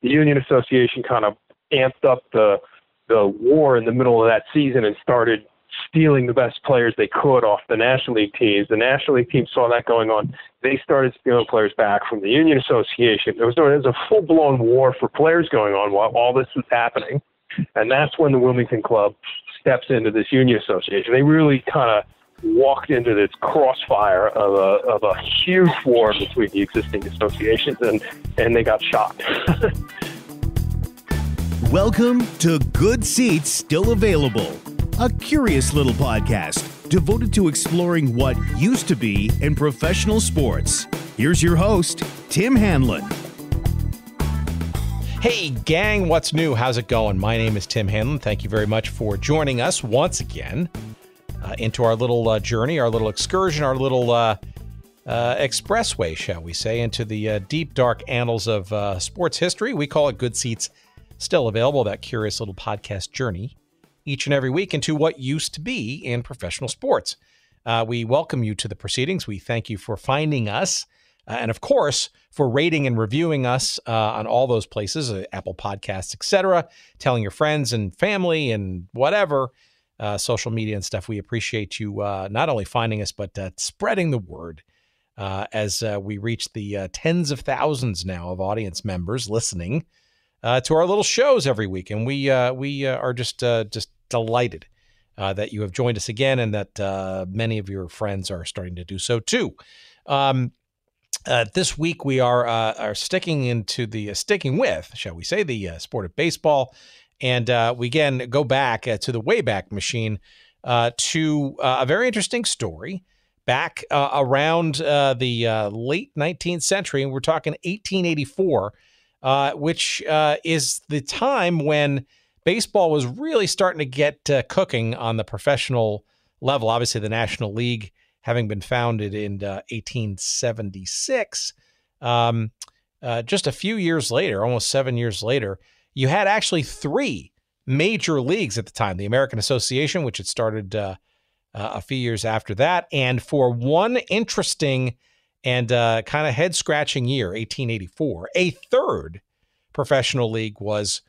the Union Association kind of amped up the war in the middle of that season and started stealing the best players they could off the National League teams. The National League teams saw that going on. They started stealing players back from the Union Association. There was a full-blown war for players going on while all this was happening. And that's when the Wilmington Club steps into this Union Association. They really kind of walked into this crossfire of a huge war between the existing associations, and they got shocked. Welcome to Good Seats Still Available, a curious little podcast devoted to exploring what used to be in professional sports. Here's your host, Tim Hanlon. Hey, gang, what's new? How's it going? My name is Tim Hanlon. Thank you very much for joining us once again into our little journey, our little excursion, our little expressway, shall we say, into the deep, dark annals of sports history. We call it Good Seats Still Available, that curious little podcast journey each and every week into what used to be in professional sports. We welcome you to the proceedings. We thank you for finding us. And of course, for rating and reviewing us on all those places, Apple Podcasts, etc., telling your friends and family and whatever, social media and stuff. We appreciate you not only finding us, but spreading the word as we reach the tens of thousands now of audience members listening to our little shows every week. And we are just delighted that you have joined us again and that many of your friends are starting to do so too. This week we are sticking with, shall we say, the sport of baseball, and we again go back to the Wayback Machine to a very interesting story back around the late 19th century, and we're talking 1884, which is the time when baseball was really starting to get cooking on the professional level. Obviously, the National League having been founded in 1876, just a few years later, almost 7 years later, you had actually three major leagues at the time. The American Association, which had started a few years after that, and for one interesting and kind of head-scratching year, 1884, a third professional league was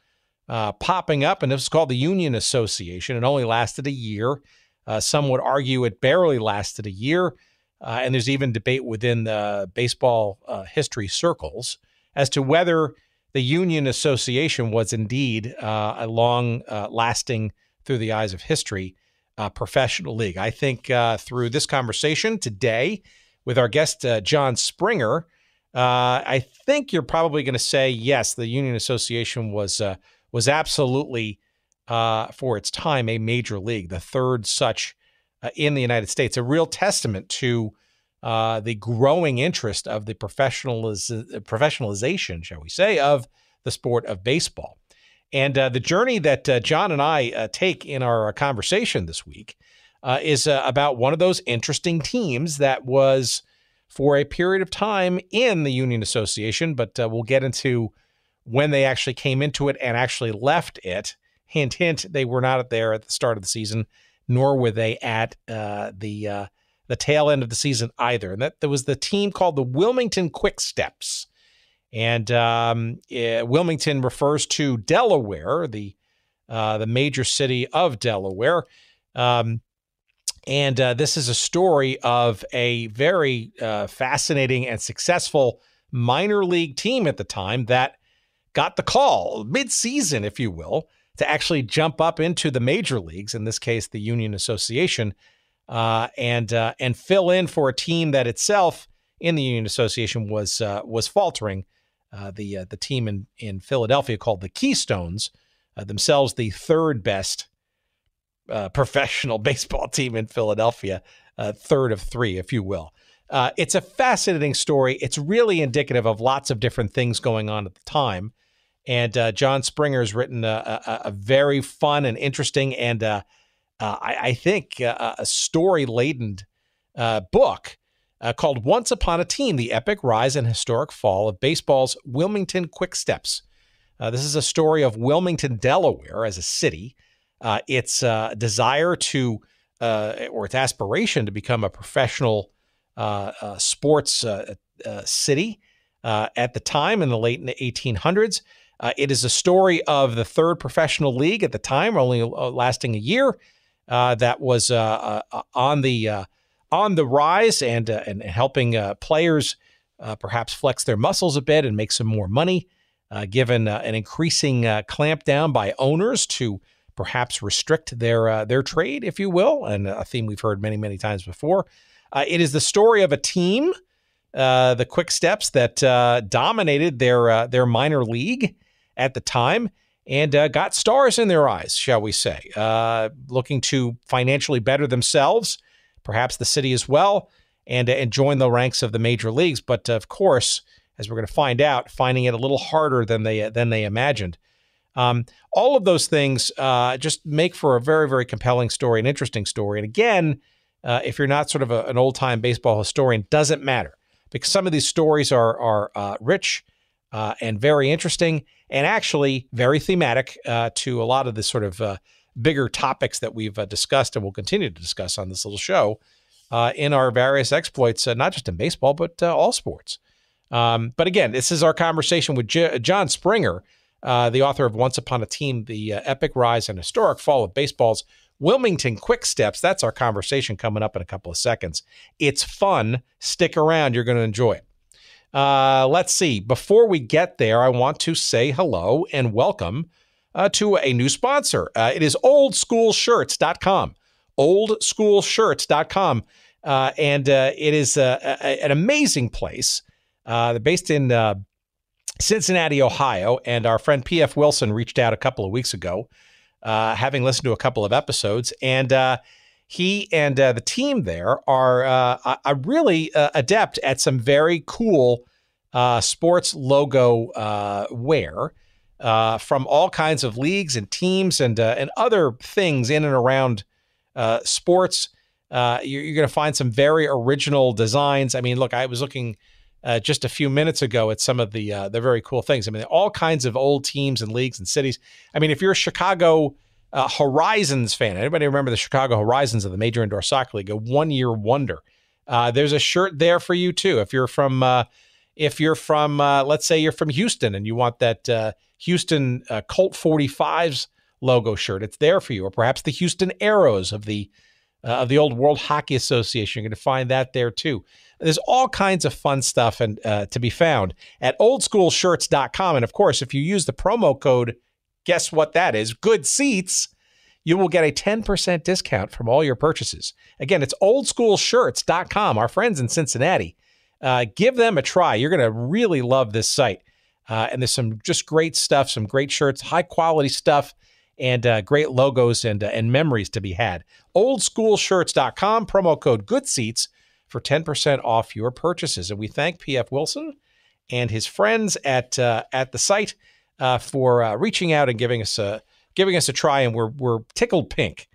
popping up, and it was called the Union Association. It only lasted a year. Some would argue it barely lasted a year, and there's even debate within the baseball history circles as to whether the Union Association was indeed a long-lasting, through the eyes of history, professional league. I think through this conversation today with our guest, John Springer, I think you're probably going to say, yes, the Union Association was absolutely for its time, a major league, the third such in the United States, a real testament to the growing interest of the professionalization, shall we say, of the sport of baseball. And the journey that John and I take in our conversation this week is about one of those interesting teams that was for a period of time in the Union Association, but we'll get into when they actually came into it and actually left it. Hint, hint, they were not there at the start of the season, nor were they at the tail end of the season either. And that there was the team called the Wilmington Quick Steps. And Wilmington refers to Delaware, the major city of Delaware. And this is a story of a very fascinating and successful minor league team at the time that got the call, mid-season, if you will, to actually jump up into the major leagues, in this case, the Union Association, and fill in for a team that itself in the Union Association was faltering. The team in Philadelphia called the Keystones, themselves the third best professional baseball team in Philadelphia, third of three, if you will. It's a fascinating story. It's really indicative of lots of different things going on at the time. And John Springer has written a very fun and interesting and I think a story-laden book called Once Upon a Team, The Epic Rise and Historic Fall of Baseball's Wilmington Quick Steps. This is a story of Wilmington, Delaware as a city, its desire to, or its aspiration to become a professional sports city at the time in the late 1800s. It is a story of the third professional league at the time, only lasting a year, that was on the rise and helping players perhaps flex their muscles a bit and make some more money, given an increasing clampdown by owners to perhaps restrict their trade, if you will, and a theme we've heard many, many times before. It is the story of a team, the Quick Steps, that dominated their minor league at the time and got stars in their eyes, shall we say, looking to financially better themselves, perhaps the city as well, and join the ranks of the major leagues. But of course, as we're going to find out, finding it a little harder than they imagined. All of those things just make for a very, very compelling story, an interesting story. And again, if you're not sort of an old-time baseball historian, doesn't matter, because some of these stories are rich and very interesting, and actually very thematic to a lot of the sort of bigger topics that we've discussed and will continue to discuss on this little show in our various exploits, not just in baseball, but all sports. But again, this is our conversation with John Springer, the author of Once Upon a Team, The Epic Rise and Historic Fall of Baseball's Wilmington Quick Steps. That's our conversation coming up in a couple of seconds. It's fun. Stick around. You're going to enjoy it. Let's see. Before we get there, I want to say hello and welcome to a new sponsor. It is oldschoolshirts.com. oldschoolshirts.com. And it is an amazing place. They're based in Cincinnati, Ohio, and our friend P.F. Wilson reached out a couple of weeks ago, having listened to a couple of episodes, and he and the team there are really adept at some very cool sports logo wear from all kinds of leagues and teams and other things in and around sports. You're going to find some very original designs. I mean, look, I was looking just a few minutes ago at some of the very cool things. I mean, all kinds of old teams and leagues and cities. I mean, if you're a Chicago Horizons fan, anybody remember the Chicago Horizons of the Major Indoor Soccer League, a one-year wonder? There's a shirt there for you too. If you're from, let's say you're from Houston and you want that Houston Colt 45s logo shirt, it's there for you. Or perhaps the Houston Aeros of the old World Hockey Association. You're going to find that there too. There's all kinds of fun stuff and to be found at oldschoolshirts.com. And of course, if you use the promo code, guess what that is? Good Seats, you will get a 10% discount from all your purchases. Again, it's oldschoolshirts.com. Our friends in Cincinnati. Give them a try. You're going to really love this site. And there's some just great stuff, some great shirts, high quality stuff, and great logos and memories to be had. Oldschoolshirts.com, promo code GoodSeats for 10% off your purchases. And we thank P.F. Wilson and his friends at the site for reaching out and giving us a try. And we're tickled pink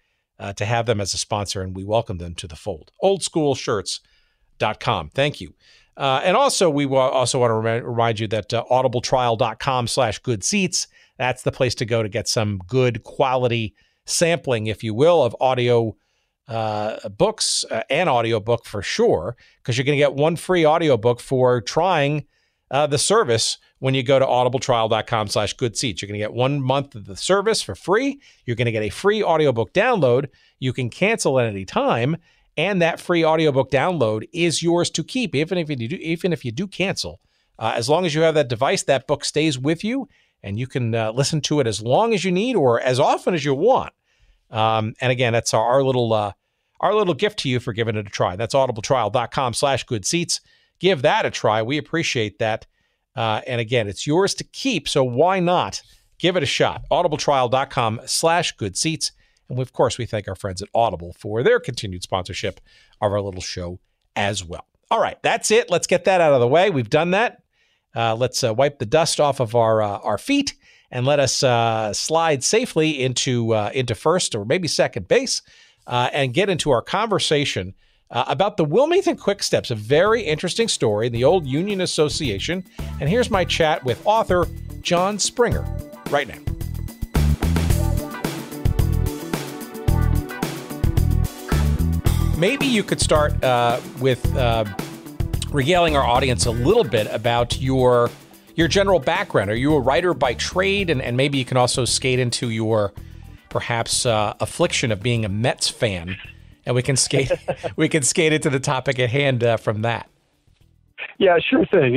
to have them as a sponsor, and we welcome them to the fold. Oldschoolshirts.com. Thank you. And also, we also want to remind you that audibletrial.com/goodseats, that's the place to go to get some good quality sampling, if you will, of audio books and audiobook for sure, because you're going to get one free audiobook for trying the service when you go to audibletrial.com/goodseats. You're going to get 1 month of the service for free. You're going to get a free audiobook download. You can cancel at any time, and that free audiobook download is yours to keep, even if you do cancel. As long as you have that device, that book stays with you, and you can listen to it as long as you need or as often as you want. And again, that's our little gift to you for giving it a try. That's audibletrial.com/goodseats. Give that a try. We appreciate that. And again, it's yours to keep, so why not give it a shot? audibletrial.com/goodseats. And of course, we thank our friends at Audible for their continued sponsorship of our little show as well. All right, that's it. Let's get that out of the way. We've done that. Let's wipe the dust off of our feet and let us slide safely into first or maybe second base and get into our conversation about the Wilmington Quick Steps, a very interesting story in the old Union Association. And here's my chat with author John Springer right now. Maybe you could start with regaling our audience a little bit about your your general background. Are you a writer by trade? And maybe you can also skate into your perhaps affliction of being a Mets fan, and we can skate into the topic at hand from that. Yeah, sure thing.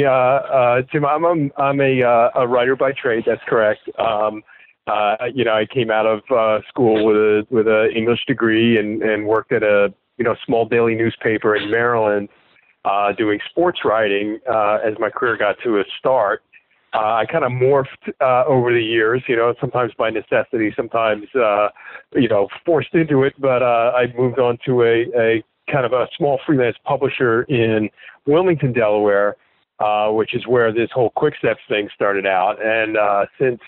Tim, I'm a writer by trade. That's correct. I came out of school with a English degree and worked at a small daily newspaper in Maryland, doing sports writing as my career got to a start. I kind of morphed over the years, sometimes by necessity, sometimes forced into it. But I moved on to a kind of a small freelance publisher in Wilmington, Delaware, which is where this whole Quick Steps thing started out. And since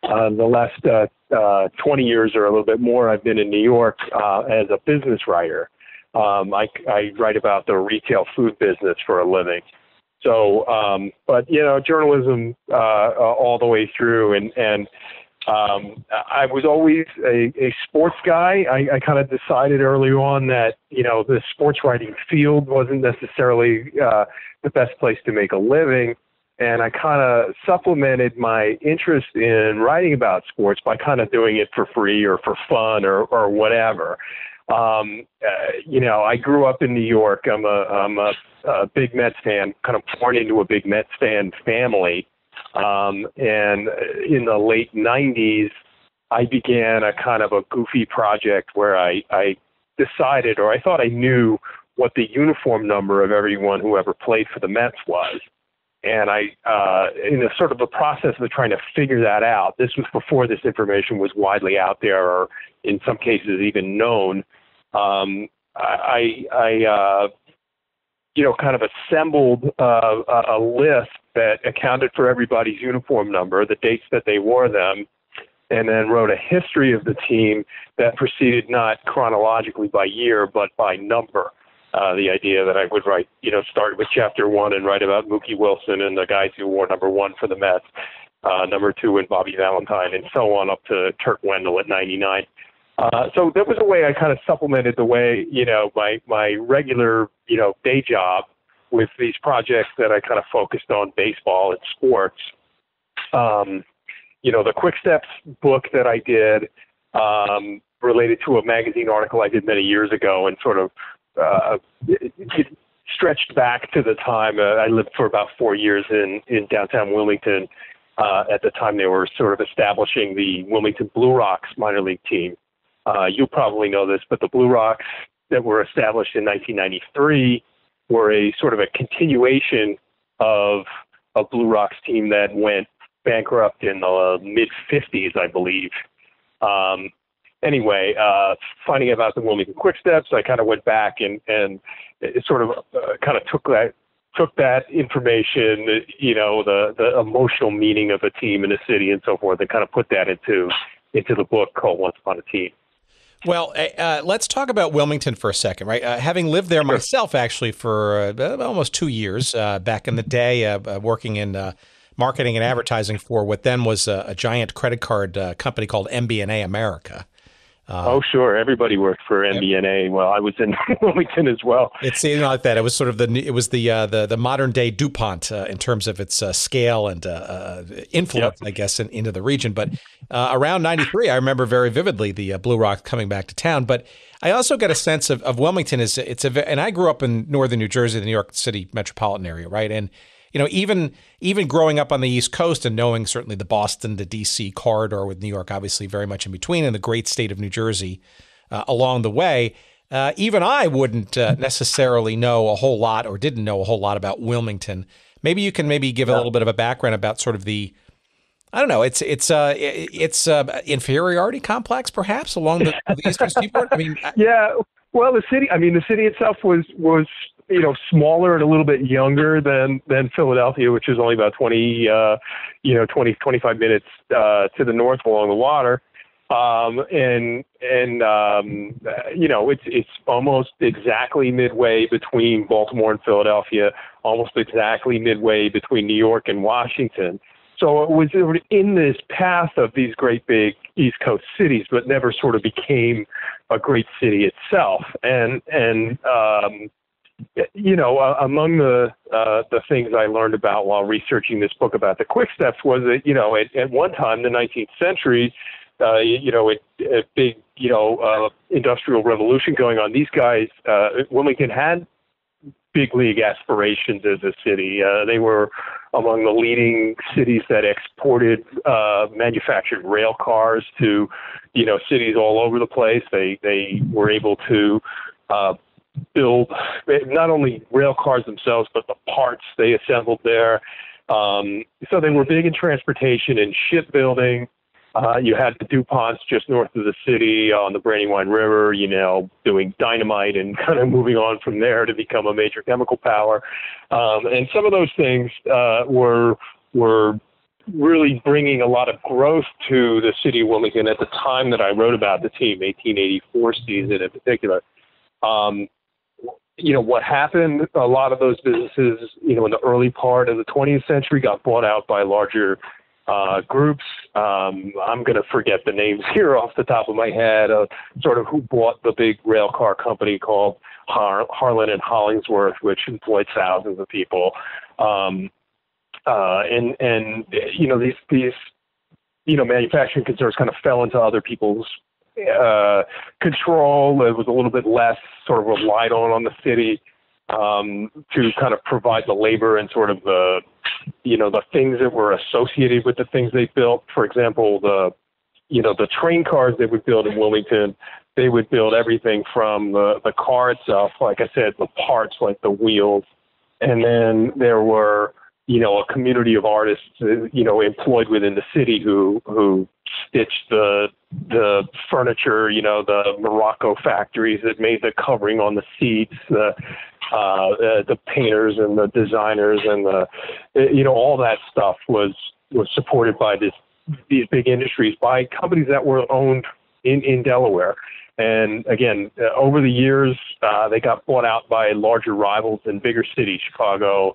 the last 20 years or a little bit more, I've been in New York as a business writer. I write about the retail food business for a living. So, but journalism all the way through, and I was always a sports guy. I kind of decided early on that the sports writing field wasn't necessarily the best place to make a living, and I kind of supplemented my interest in writing about sports by kind of doing it for free or for fun or whatever. I grew up in New York. I'm a big Mets fan, kind of born into a big Mets fan family. And in the late 90s, I began a kind of a goofy project where I decided, or I thought I knew, what the uniform number of everyone who ever played for the Mets was. And in the sort of the process of trying to figure that out, this was before this information was widely out there, or in some cases even known. Kind of assembled a list that accounted for everybody's uniform number, the dates that they wore them, and then wrote a history of the team that proceeded not chronologically by year, but by number. The idea that I would write, start with chapter 1 and write about Mookie Wilson and the guys who wore number 1 for the Mets, number 2 and Bobby Valentine, and so on up to Turk Wendell at 99. So that was a way I kind of supplemented the way, my regular, day job with these projects that I kind of focused on baseball and sports. The Quick Steps book that I did related to a magazine article I did many years ago, and sort of it stretched back to the time I lived for about 4 years in downtown Wilmington. At the time they were sort of establishing the Wilmington Blue Rocks minor league team. You'll probably know this, but the Blue Rocks that were established in 1993 were a sort of a continuation of a Blue Rocks team that went bankrupt in the mid-50s, I believe. Anyway, finding out about the Wilmington Quick Steps, I kind of went back and it sort of kind of took that information, the emotional meaning of a team in a city and so forth, and kind of put that into the book called Once Upon a Team. Well, let's talk about Wilmington for a second, right? Having lived there myself, actually, for almost 2 years back in the day, working in marketing and advertising for what then was a giant credit card company called MBNA America. Sure. Everybody worked for MBNA. Well, I was in Wilmington as well. It's like that. It was sort of the modern day DuPont in terms of its scale and influence, I guess, into the region. But around 93, I remember very vividly the Blue Rocks coming back to town. But I also get a sense of Wilmington and I grew up in northern New Jersey, the New York City metropolitan area, right? And even growing up on the East Coast and knowing certainly the Boston to D.C. corridor, with New York obviously very much in between, and the great state of New Jersey along the way, even I wouldn't necessarily know a whole lot, or didn't know a whole lot, about Wilmington. Maybe you can give a little bit of a background about sort of the, I don't know, it's inferiority complex perhaps along the Eastern Seaboard. Yeah. Well, the city itself was smaller and a little bit younger than Philadelphia, which is only about 25 minutes to the north along the water. It's almost exactly midway between Baltimore and Philadelphia, almost exactly midway between New York and Washington. So it was in this path of these great big East Coast cities, but never sort of became a great city itself. And among the things I learned about while researching this book about the Quick Steps was that, at one time, the 19th century, a big, industrial revolution going on. These guys, Wilmington had big league aspirations as a city. They were among the leading cities that exported manufactured rail cars to, cities all over the place. They were able to build not only rail cars themselves, but the parts they assembled there. So they were big in transportation and shipbuilding. You had the DuPonts just north of the city on the Brandywine River, doing dynamite and kind of moving on from there to become a major chemical power. And some of those things were really bringing a lot of growth to the city of Wilmington at the time that I wrote about the team, 1884 season in particular. What happened, a lot of those businesses, in the early part of the 20th century got bought out by larger groups. I'm going to forget the names here off the top of my head, sort of who bought the big rail car company called Harlan and Hollingsworth, which employed thousands of people. These manufacturing concerns kind of fell into other people's control. It was a little bit less sort of relied on the city to kind of provide the labor and sort of the things that were associated with the things they built. For example, the train cars they would build in Wilmington, they would build everything from the car itself, like I said, the parts like the wheels, and then there were a community of artists employed within the city who stitched the furniture, the Morocco factories that made the covering on the seats, the painters and the designers and all that stuff was supported by these big industries by companies that were owned in Delaware. And again, over the years, they got bought out by larger rivals in bigger cities, Chicago,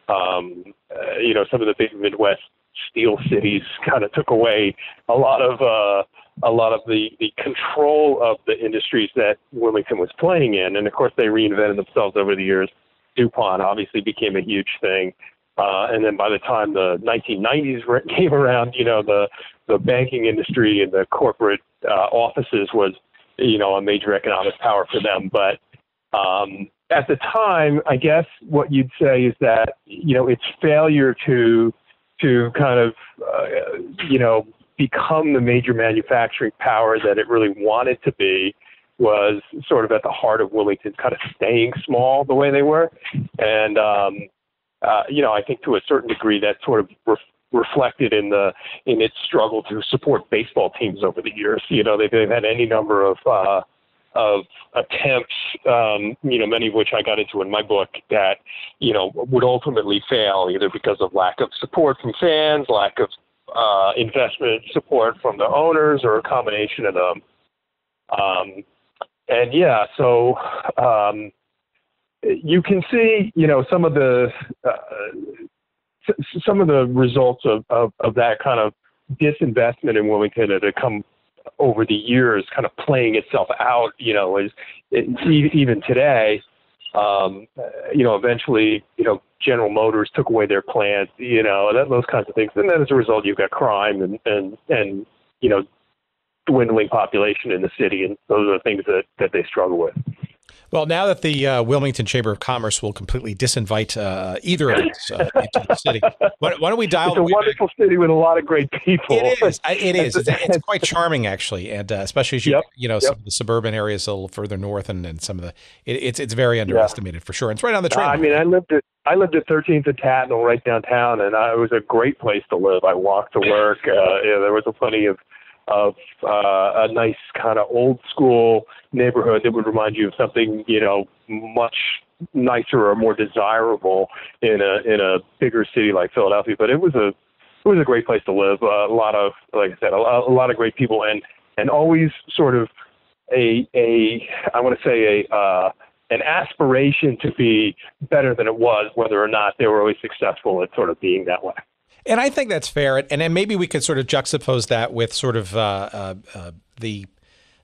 some of the big Midwest steel cities kind of took away a lot of the control of the industries that Wilmington was playing in. And of course, they reinvented themselves over the years. DuPont obviously became a huge thing. And then by the time the 1990s came around, the banking industry and the corporate offices was, a major economic power for them. But at the time, I guess what you'd say is that, its failure to kind of, become the major manufacturing power that it really wanted to be was sort of at the heart of Wilmington kind of staying small the way they were. And, I think to a certain degree that sort of reflected in its struggle to support baseball teams over the years. They've had any number of attempts, many of which I got into in my book that, would ultimately fail either because of lack of support from fans, lack of investment support from the owners, or a combination of them. So you can see, some of the results of that kind of disinvestment in Wilmington that had come over the years, kind of playing itself out, even today. Eventually, General Motors took away their plants, those kinds of things. And then as a result, you've got crime and dwindling population in the city. And those are the things that they struggle with. Well, now that the Wilmington Chamber of Commerce will completely disinvite either of us into the city, why don't we dial? It's a wonderful city with a lot of great people. It is. It's quite charming, actually, and especially as some of the suburban areas a little further north, and some of the it's very underestimated for sure. And it's right on the train. I lived at 13th and Tatnall, right downtown, and it was a great place to live. I walked to work. There was plenty of a nice kind of old school neighborhood that would remind you of something, much nicer or more desirable in a bigger city like Philadelphia. But it was a great place to live. A lot of, like I said, a lot of great people, and always sort of an aspiration to be better than it was, whether or not they were always successful at sort of being that way. And I think that's fair. And then maybe we could sort of juxtapose that with sort of the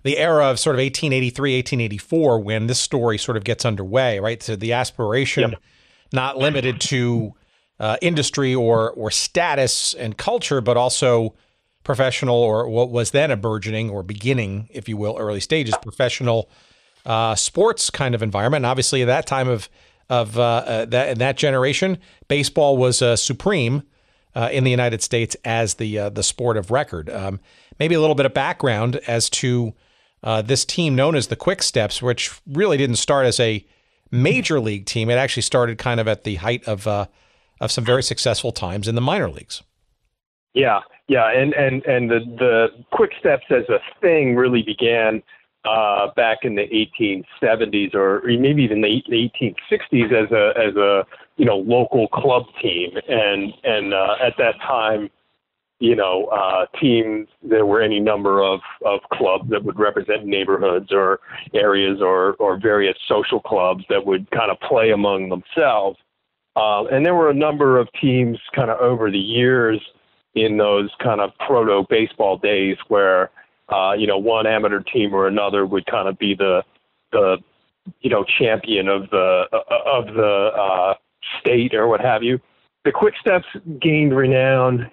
the era of sort of 1883, 1884, when this story sort of gets underway, right? So the aspiration, not limited to industry or status and culture, but also professional, or what was then a burgeoning or beginning, if you will, early stages, professional sports kind of environment. And obviously, at that time of that generation, baseball was supreme in the United States as the sport of record. Maybe a little bit of background as to this team known as the Quick Steps, which really didn't start as a major league team. It actually started kind of at the height of some very successful times in the minor leagues. Yeah, and the Quick Steps as a thing really began back in the 1870s, or maybe even the 1860s, as a local club team, and at that time, teams, there were any number of clubs that would represent neighborhoods or areas or various social clubs that would kind of play among themselves. And there were a number of teams kind of over the years in those kind of proto baseball days where, one amateur team or another would kind of be the champion of the state or what have you. The Quick Steps gained renown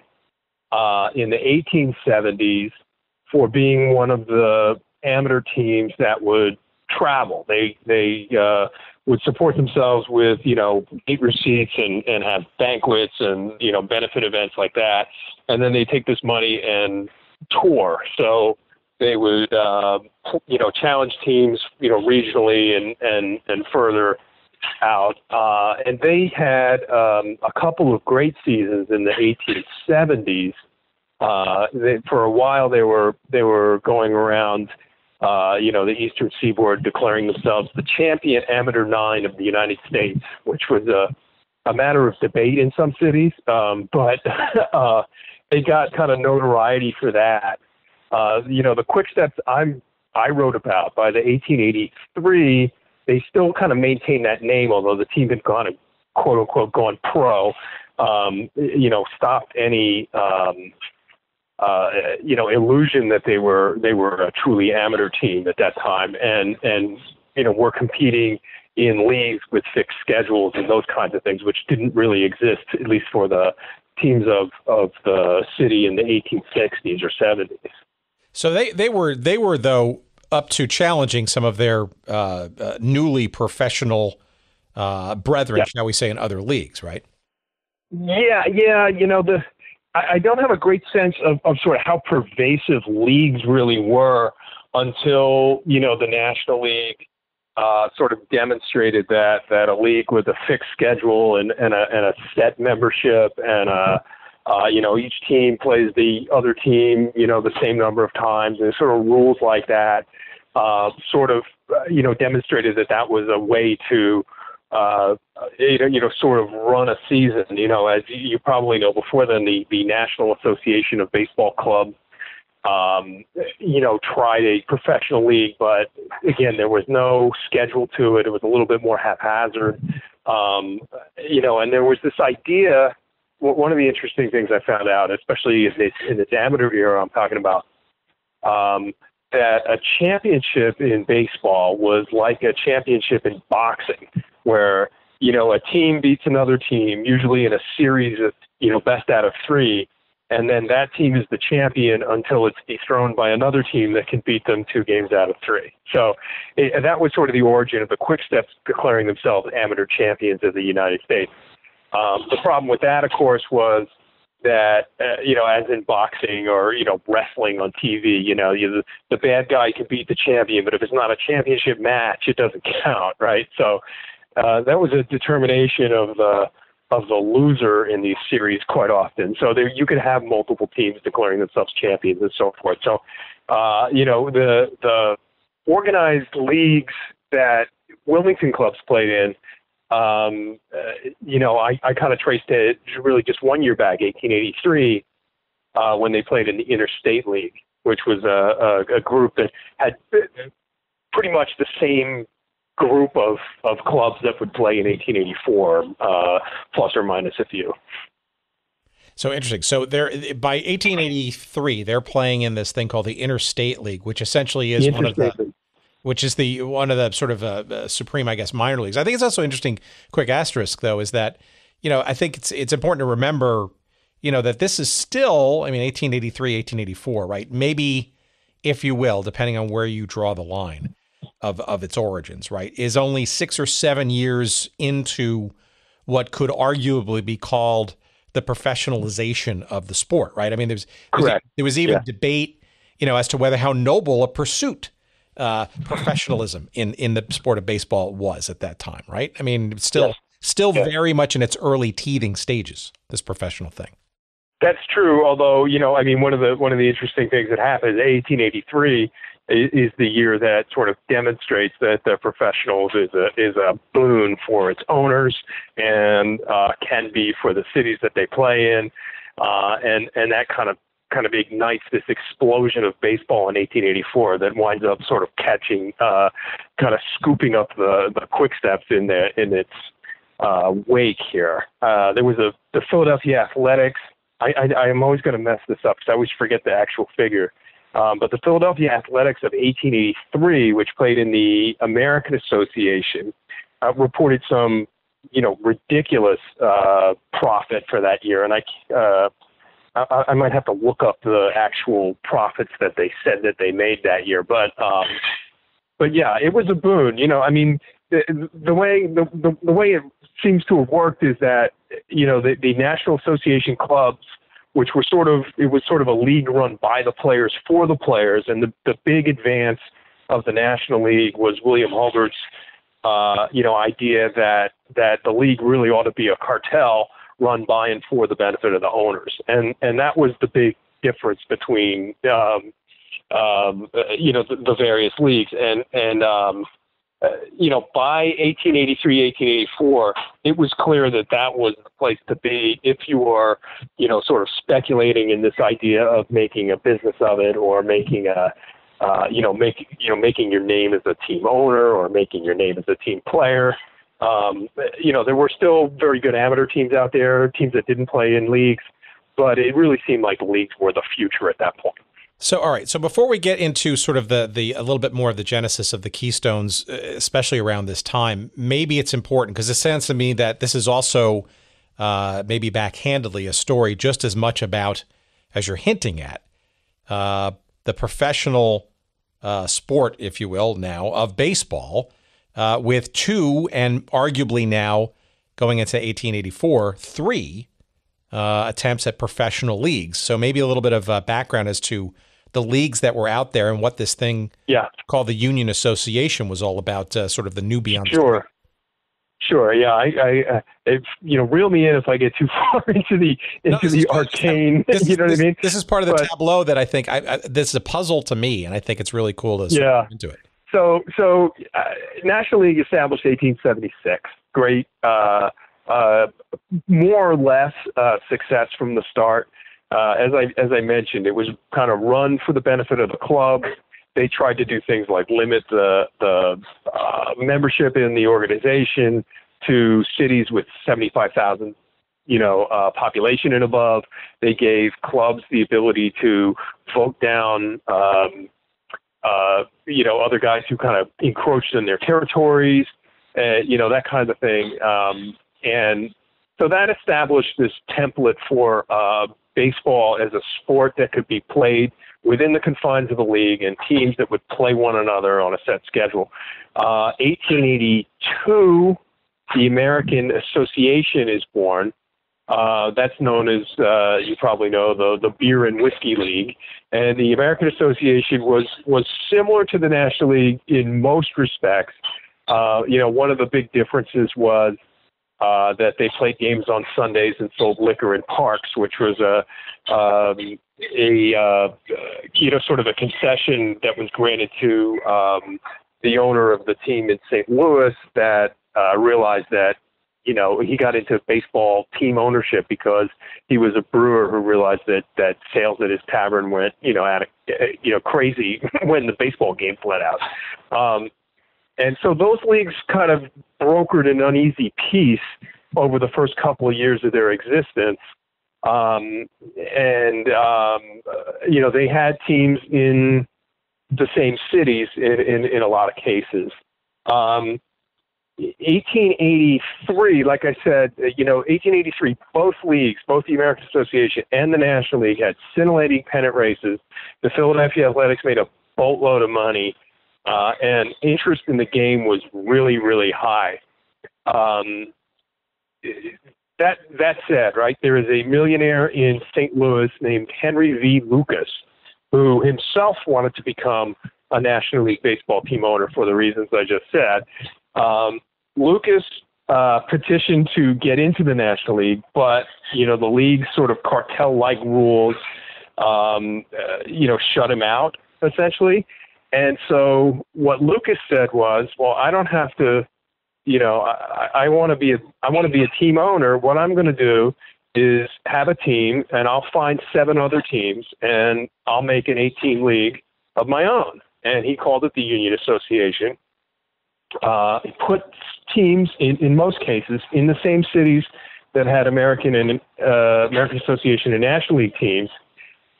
in the 1870s for being one of the amateur teams that would travel. They would support themselves with, gate receipts and have banquets and, benefit events like that. And then they take this money and tour. So they would, challenge teams, regionally and further out. And they had a couple of great seasons in the 1870s. For a while, they were going around, the Eastern Seaboard, declaring themselves the champion amateur nine of the United States, which was a matter of debate in some cities. But they got kind of notoriety for that. The Quick Steps I wrote about, by the 1883, they still kind of maintained that name, although the team had gone, quote unquote, gone pro. Stopped any illusion that they were a truly amateur team at that time, and were competing in leagues with fixed schedules and those kinds of things, which didn't really exist, at least for the teams of the city in the 1860s or 70s. So they were though up to challenging some of their newly professional brethren, shall we say, in other leagues, right? Yeah. I don't have a great sense of sort of how pervasive leagues really were until, the National League sort of demonstrated that a league with a fixed schedule and a set membership and each team plays the other team, the same number of times, and sort of rules like that demonstrated that was a way to sort of run a season. As you probably know, before then, the National Association of Baseball Clubs, tried a professional league, but again, there was no schedule to it. It was a little bit more haphazard, and there was this idea. One of the interesting things I found out, especially in this amateur era I'm talking about, that a championship in baseball was like a championship in boxing, where, a team beats another team, usually in a series of, best out of three, and then that team is the champion until it's dethroned by another team that can beat them 2 games out of 3. So that was sort of the origin of the Quick Steps declaring themselves amateur champions of the United States. The problem with that, of course, was that, as in boxing or, wrestling on TV, the bad guy can beat the champion, but if it's not a championship match, it doesn't count, right? So that was a determination of the loser in these series quite often. So you could have multiple teams declaring themselves champions and so forth. So, the organized leagues that Wilmington clubs played in, I kind of traced it really just 1 year back, 1883, when they played in the Interstate League, which was a group that had pretty much the same group of clubs that would play in 1884, plus or minus a few. So interesting. So they're by 1883, they're playing in this thing called the Interstate League, which essentially is one of the sort of supreme, I guess, minor leagues. I think it's also interesting. Quick asterisk though is that, I think it's important to remember, that this is still, 1883, 1884, right? Maybe, if you will, depending on where you draw the line of its origins, right, is only 6 or 7 years into what could arguably be called the professionalization of the sport, right? There was even debate, as to whether how noble a pursuit professionalism in the sport of baseball was at that time, right? It's still very much in its early teething stages, this professional thing. That's true. Although, one of the interesting things that happened, 1883 is the year that sort of demonstrates that the professionals is a boon for its owners and can be for the cities that they play in, and that kind of ignites this explosion of baseball in 1884 that winds up sort of catching, kind of scooping up the Quick Steps in its wake here. There was the Philadelphia Athletics. I am always going to mess this up because I always forget the actual figure. But the Philadelphia Athletics of 1883, which played in the American Association, reported some, ridiculous profit for that year. And I might have to look up the actual profits that they said that they made that year. But yeah, it was a boon. The way it seems to have worked is that, the National Association clubs, which were sort of a league run by the players for the players. And the big advance of the National League was William Hulbert's, idea that the league really ought to be a cartel run by and for the benefit of the owners. And that was the big difference between, the various leagues. And by 1883, 1884, it was clear that was the place to be if you are, sort of speculating in this idea of making a business of it, or making making your name as a team owner, or making your name as a team player. There were still very good amateur teams out there, teams that didn't play in leagues, but it really seemed like the leagues were the future at that point. So, all right. So before we get into sort of the a little bit more of the genesis of the Keystones, especially around this time, maybe it's important because it sounds to me that this is also maybe backhandedly a story just as much about, as you're hinting at, the professional sport, if you will, now of baseball, with 2 and arguably now going into 1884, 3 attempts at professional leagues. So maybe a little bit of background as to the leagues that were out there and what this thing called the Union Association was all about, sort of the newbie on the Sure. Sure. Yeah. I reel me in if I get too far into the arcane. You know what I mean? This is part of the tableau that I think this is a puzzle to me, and I think it's really cool to sort of into it. So National League established 1876. Great, more or less success from the start. As I mentioned, it was kind of run for the benefit of the club. They tried to do things like limit the membership in the organization to cities with 75,000, population and above. They gave clubs the ability to vote down, other guys who kind of encroached in their territories, that kind of thing. And so that established this template for baseball as a sport that could be played within the confines of the league and teams that would play one another on a set schedule. 1882, the American Association is born. That's known as, you probably know, the Beer and Whiskey League. And the American Association was similar to the National League in most respects. One of the big differences was that they played games on Sundays and sold liquor in parks, which was sort of a concession that was granted to the owner of the team in St. Louis that realized that, he got into baseball team ownership because he was a brewer who realized that sales at his tavern went, crazy when the baseball games let out. And so those leagues kind of brokered an uneasy peace over the first couple of years of their existence. They had teams in the same cities in a lot of cases. 1883, like I said, 1883, both leagues, both the American Association and the National League, had scintillating pennant races. The Philadelphia Athletics made a boatload of money, and interest in the game was really, really high. That said, right, there is a millionaire in St. Louis named Henry V. Lucas, who himself wanted to become a National League Baseball team owner for the reasons I just said. Lucas petitioned to get into the National League, but, the league's sort of cartel-like rules, shut him out, essentially. And so what Lucas said was, well, I don't have to, I want to be a team owner. What I'm going to do is have a team, and I'll find 7 other teams, and I'll make an 18 league of my own. And he called it the Union Association. He put teams in most cases in the same cities that had American Association and National League teams,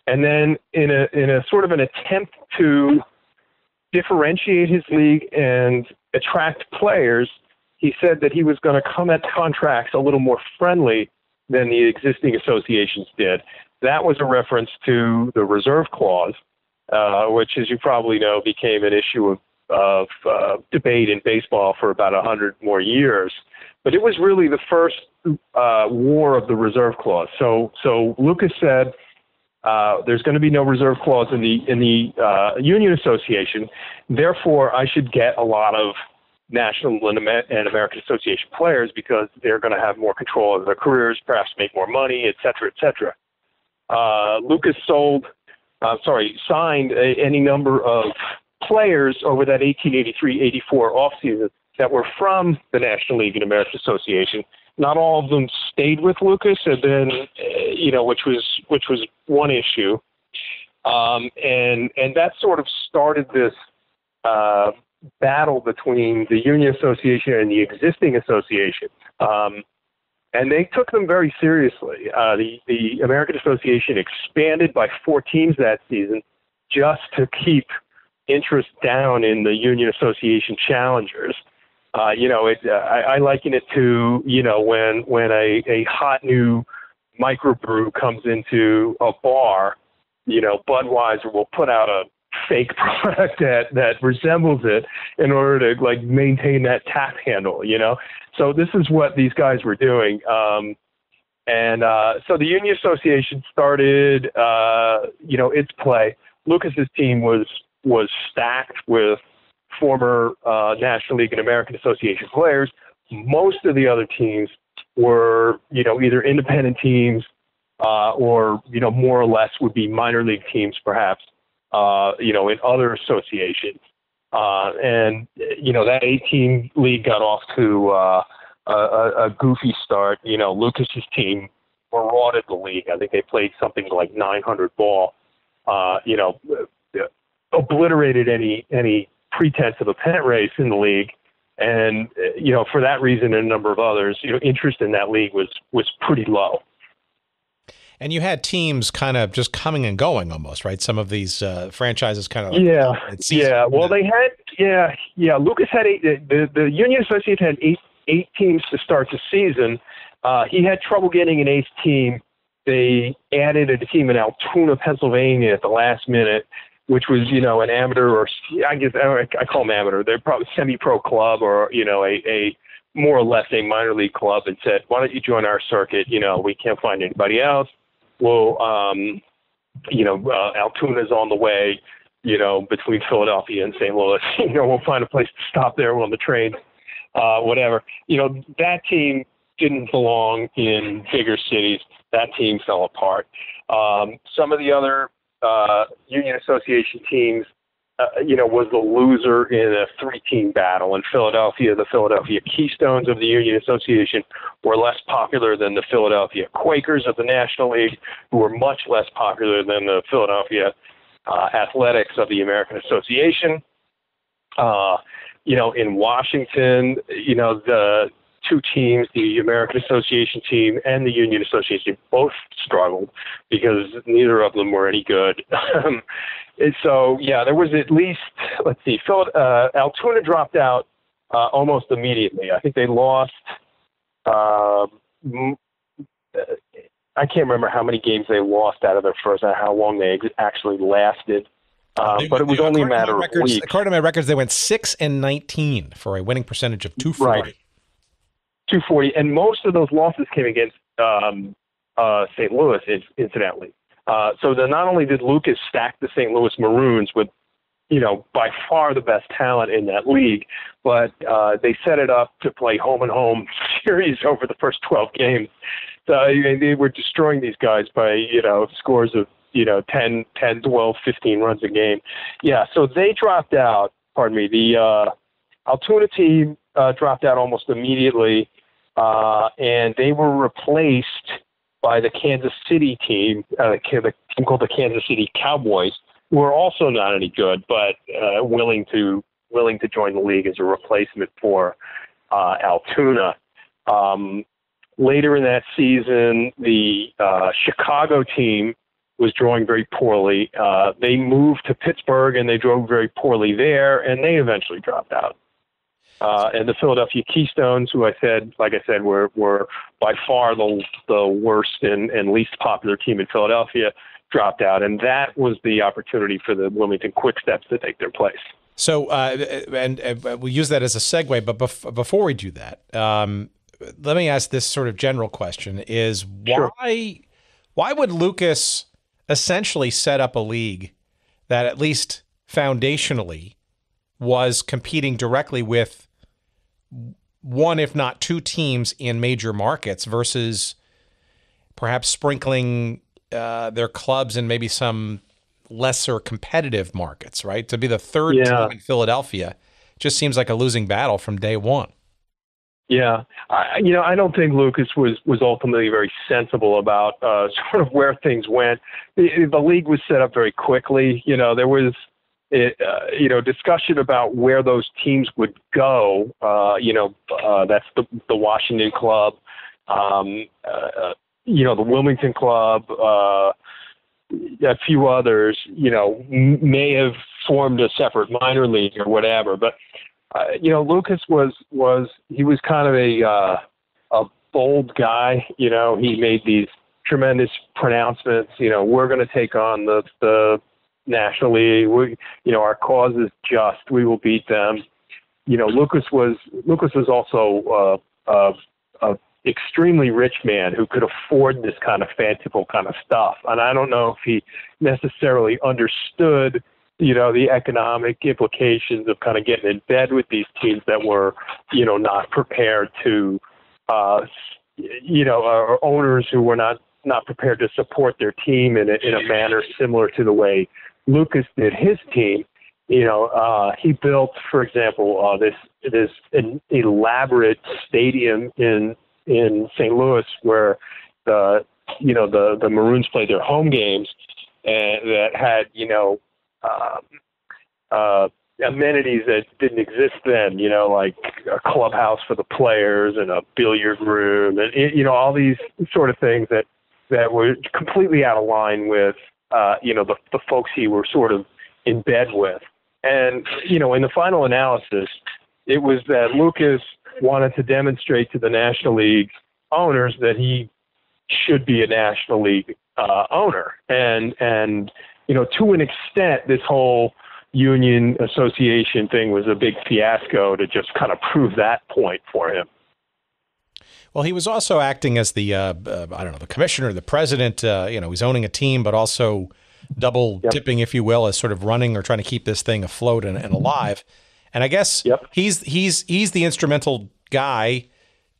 and then in a sort of an attempt to differentiate his league and attract players, he said that he was going to come at contracts a little more friendly than the existing associations did. That was a reference to the reserve clause, which, as you probably know, became an issue of debate in baseball for about 100 more years. But it was really the first war of the reserve clause. So Lucas said, there's going to be no reserve clause in the Union Association. Therefore, I should get a lot of National and American Association players because they're going to have more control of their careers, perhaps make more money, et cetera, et cetera. Lucas signed any number of players over that 1883-84 offseason that were from the National League and American Association. Not all of them stayed with Lucas, and then which was one issue, and that sort of started this battle between the Union Association and the existing association. And they took them very seriously. The American Association expanded by 4 teams that season just to keep interest down in the Union Association challengers. I liken it to, when a hot new microbrew comes into a bar, Budweiser will put out a fake product that resembles it in order to maintain that tap handle, So this is what these guys were doing. So the Union Association started, its play. Lucas's team was stacked with former National League and American Association players. Most of the other teams were, either independent teams or, more or less would be minor league teams, perhaps, in other associations. That 18 league got off to a goofy start. Lucas's team marauded the league. I think they played something like 900 ball, obliterated any pretense of a pennant race in the league. And, for that reason and a number of others, interest in that league was pretty low. And you had teams kind of just coming and going almost, right? Some of these franchises kind of. Well, they had, Lucas had the Union Association had eight teams to start the season. He had trouble getting an 8th team. They added a team in Altoona, Pennsylvania at the last minute, which was, an amateur, or I guess I call them amateur. They're probably semi-pro club or, a more or less a minor league club, and said, why don't you join our circuit? We can't find anybody else. Well, Altoona's on the way, between Philadelphia and St. Louis. We'll find a place to stop there on the train, whatever. That team didn't belong in bigger cities. That team fell apart. Some of the other Union Association teams, was the loser in a 3-team battle. In Philadelphia, the Philadelphia Keystones of the Union Association were less popular than the Philadelphia Quakers of the National League, who were much less popular than the Philadelphia Athletics of the American Association. In Washington, the two teams, the American Association team and the Union Association, both struggled because neither of them were any good. And so, yeah, there was at least, let's see, Altoona dropped out almost immediately. I think they lost, I can't remember how many games they lost out of their first and how long they actually lasted. But it was only a matter of weeks. According to my records, they went 6-19 for a winning percentage of 240. Right. 240, and most of those losses came against St. Louis, incidentally. So then not only did Lucas stack the St. Louis Maroons with, by far the best talent in that league, but they set it up to play home-and-home series over the first 12 games. So they were destroying these guys by, scores of, 10, 12, 15 runs a game. Yeah, so they dropped out, the Altoona team dropped out almost immediately, and they were replaced by the Kansas City team, the team called the Kansas City Cowboys, who are also not any good, but willing to join the league as a replacement for Altoona. Later in that season, the Chicago team was drawing very poorly. They moved to Pittsburgh, and they drove very poorly there, and they eventually dropped out. And the Philadelphia Keystones, who like I said, were by far the worst and least popular team in Philadelphia, dropped out. And that was the opportunity for the Wilmington Quick Steps to take their place. So, and we'll use that as a segue, but before we do that, let me ask this sort of general question: is why would Lucas essentially set up a league that at least foundationally was competing directly with one, if not two teams in major markets versus perhaps sprinkling their clubs in maybe some lesser competitive markets, right? To be the third team in Philadelphia just seems like a losing battle from day one. Yeah. I don't think Lucas was ultimately very sensible about sort of where things went. The league was set up very quickly. There was, discussion about where those teams would go. That's the Washington club, the Wilmington club, a few others, may have formed a separate minor league or whatever. But Lucas was kind of a bold guy. He made these tremendous pronouncements. We're going to take on the National League. Our cause is just. We will beat them. Lucas was also a extremely rich man who could afford this kind of fanciful kind of stuff. And I don't know if he necessarily understood the economic implications of kind of getting in bed with these teams that were, not prepared to, or owners who were not prepared to support their team in a manner similar to the way Lucas did his team. He built, for example, this elaborate stadium in St. Louis where the Maroons played their home games, and that had, amenities that didn't exist then, like a clubhouse for the players and a billiard room and, all these sort of things that were completely out of line with, the folks he were sort of in bed with. And, in the final analysis, it was that Lucas wanted to demonstrate to the National League owners that he should be a National League owner. And to an extent, this whole Union Association thing was a big fiasco to just kind of prove that point for him. Well, he was also acting as the, the commissioner, the president. He's owning a team, but also double dipping, if you will, as sort of running or trying to keep this thing afloat and alive. And I guess he's the instrumental guy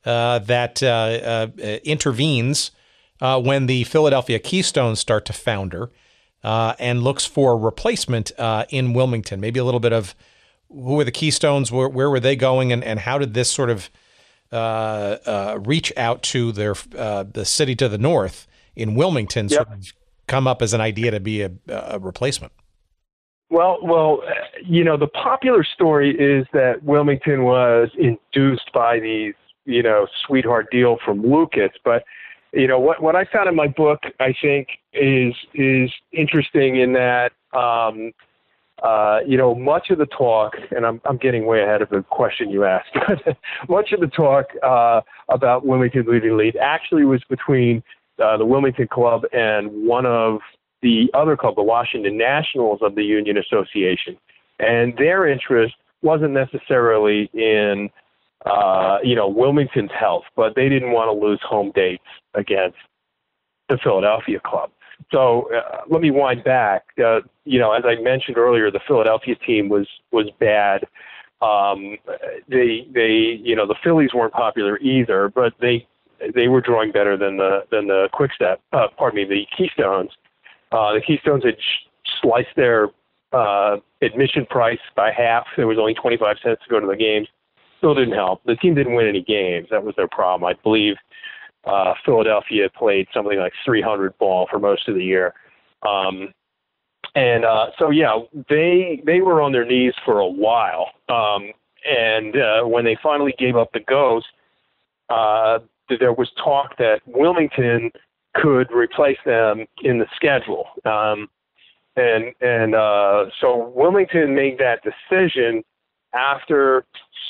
that intervenes when the Philadelphia Keystones start to founder. And looks for a replacement in Wilmington. Maybe a little bit of who were the Keystones, where were they going, and how did this sort of reach out to the city to the north in Wilmington sort of come up as an idea to be a replacement? Well, the popular story is that Wilmington was induced by these sweetheart deal from Lucas. But, what I found in my book, I think is interesting in that, much of the talk, and I'm getting way ahead of the question you asked, much of the talk about Wilmington leading the league actually was between the Wilmington Club and one of the other club, the Washington Nationals of the Union Association. And their interest wasn't necessarily in, Wilmington's health, but they didn't want to lose home dates against the Philadelphia club. So let me wind back. As I mentioned earlier, the Philadelphia team was bad. The Phillies weren't popular either, but they were drawing better than the Quickstep. The Keystones. The Keystones had sliced their admission price by half. There was only 25 cents to go to the games. Still didn't help. The team didn't win any games. That was their problem. I believe Philadelphia played something like 300 ball for most of the year. They were on their knees for a while. When they finally gave up the ghost, there was talk that Wilmington could replace them in the schedule. So Wilmington made that decision after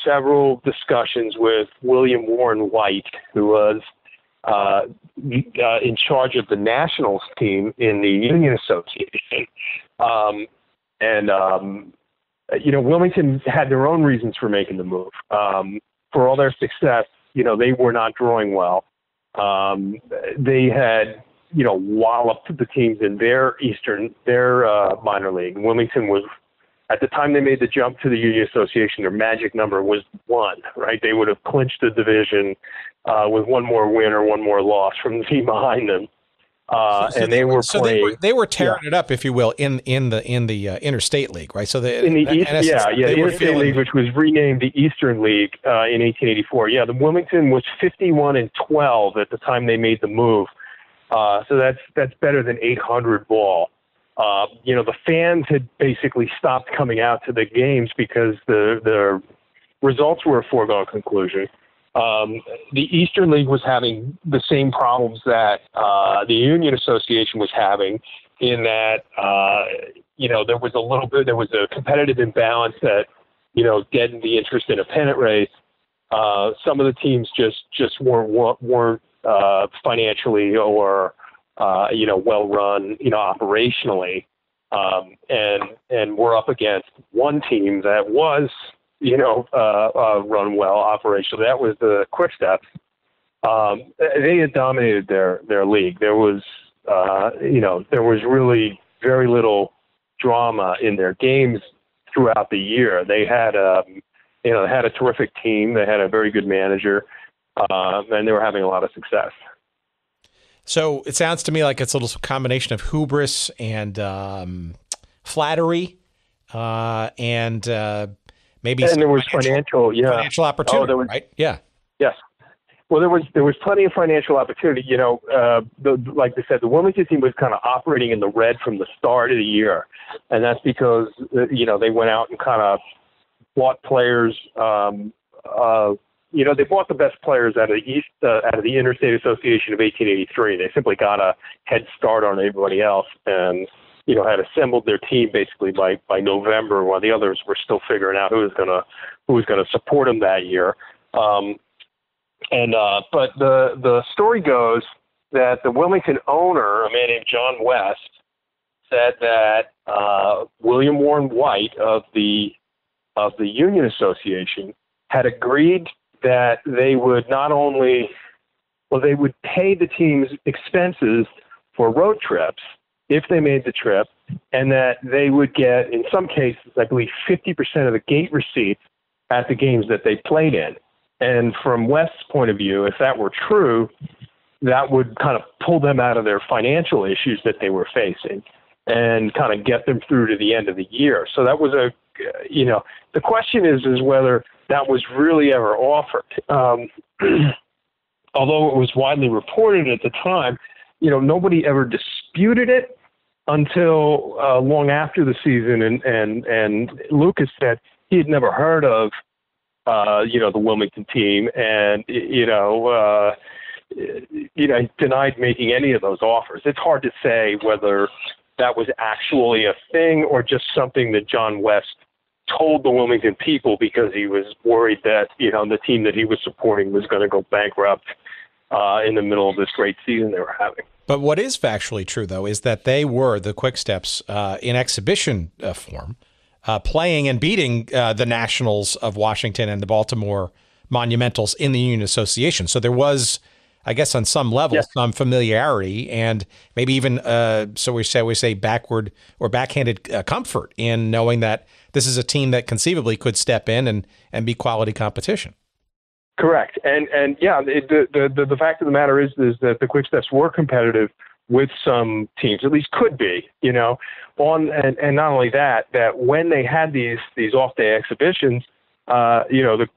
several discussions with William Warren White, who was in charge of the Nationals team in the Union Association. Wilmington had their own reasons for making the move. For all their success, they were not drawing well. They had, walloped the teams in their minor league. Wilmington was, at the time they made the jump to the Union Association, their magic number was 1, right? They would have clinched the division with one more win or one more loss from the team behind them. They were tearing it up, if you will, in the Interstate League, right? So the Interstate League, which was renamed the Eastern League in 1884. Yeah, the Wilmington was 51-12 at the time they made the move. So that's better than 800 ball. The fans had basically stopped coming out to the games because the results were a foregone conclusion. The Eastern League was having the same problems that the Union Association was having, in that there was a competitive imbalance that deadened the interest in a pennant race. Some of the teams just weren't financially or well run operationally, and we're up against one team that was run well operationally. That was the Quickstep. They had dominated their league. There was really very little drama in their games throughout the year. They had a terrific team. They had a very good manager, and they were having a lot of success. So it sounds to me like it's a little combination of hubris and flattery, and maybe. And there was financial opportunity, right? Yeah. Yes. Well, there was plenty of financial opportunity. Like I said, the Wilmington team was kind of operating in the red from the start of the year, and that's because they went out and kind of bought players. They bought the best players out of the Interstate Association of 1883. They simply got a head start on everybody else, and had assembled their team basically by November, while the others were still figuring out who was gonna support them that year. But the story goes that the Wilmington owner, a man named John West, said that William Warren White of the Union Association had agreed that they would they would pay the team's expenses for road trips if they made the trip, and that they would get, in some cases, I believe 50% of the gate receipts at the games that they played in. And from West's point of view, if that were true, that would kind of pull them out of their financial issues that they were facing and kind of get them through to the end of the year. So that was the question is whether that was really ever offered. Although it was widely reported at the time, nobody ever disputed it until long after the season. And Lucas said he had never heard of the Wilmington team, and denied making any of those offers. It's hard to say whether that was actually a thing or just something that John West told the Wilmington people because he was worried that, the team that he was supporting was going to go bankrupt in the middle of this great season they were having. But what is factually true, though, is that they were, the Quicksteps, in exhibition form, playing and beating the Nationals of Washington and the Baltimore Monumentals in the Union Association. So there was, I guess, on some level, some familiarity and maybe even, so we say backward or backhanded comfort in knowing that this is a team that conceivably could step in and be quality competition. Correct. And the fact of the matter is that the Quicksteps were competitive with some teams, at least could be, and not only that when they had these off-day exhibitions, the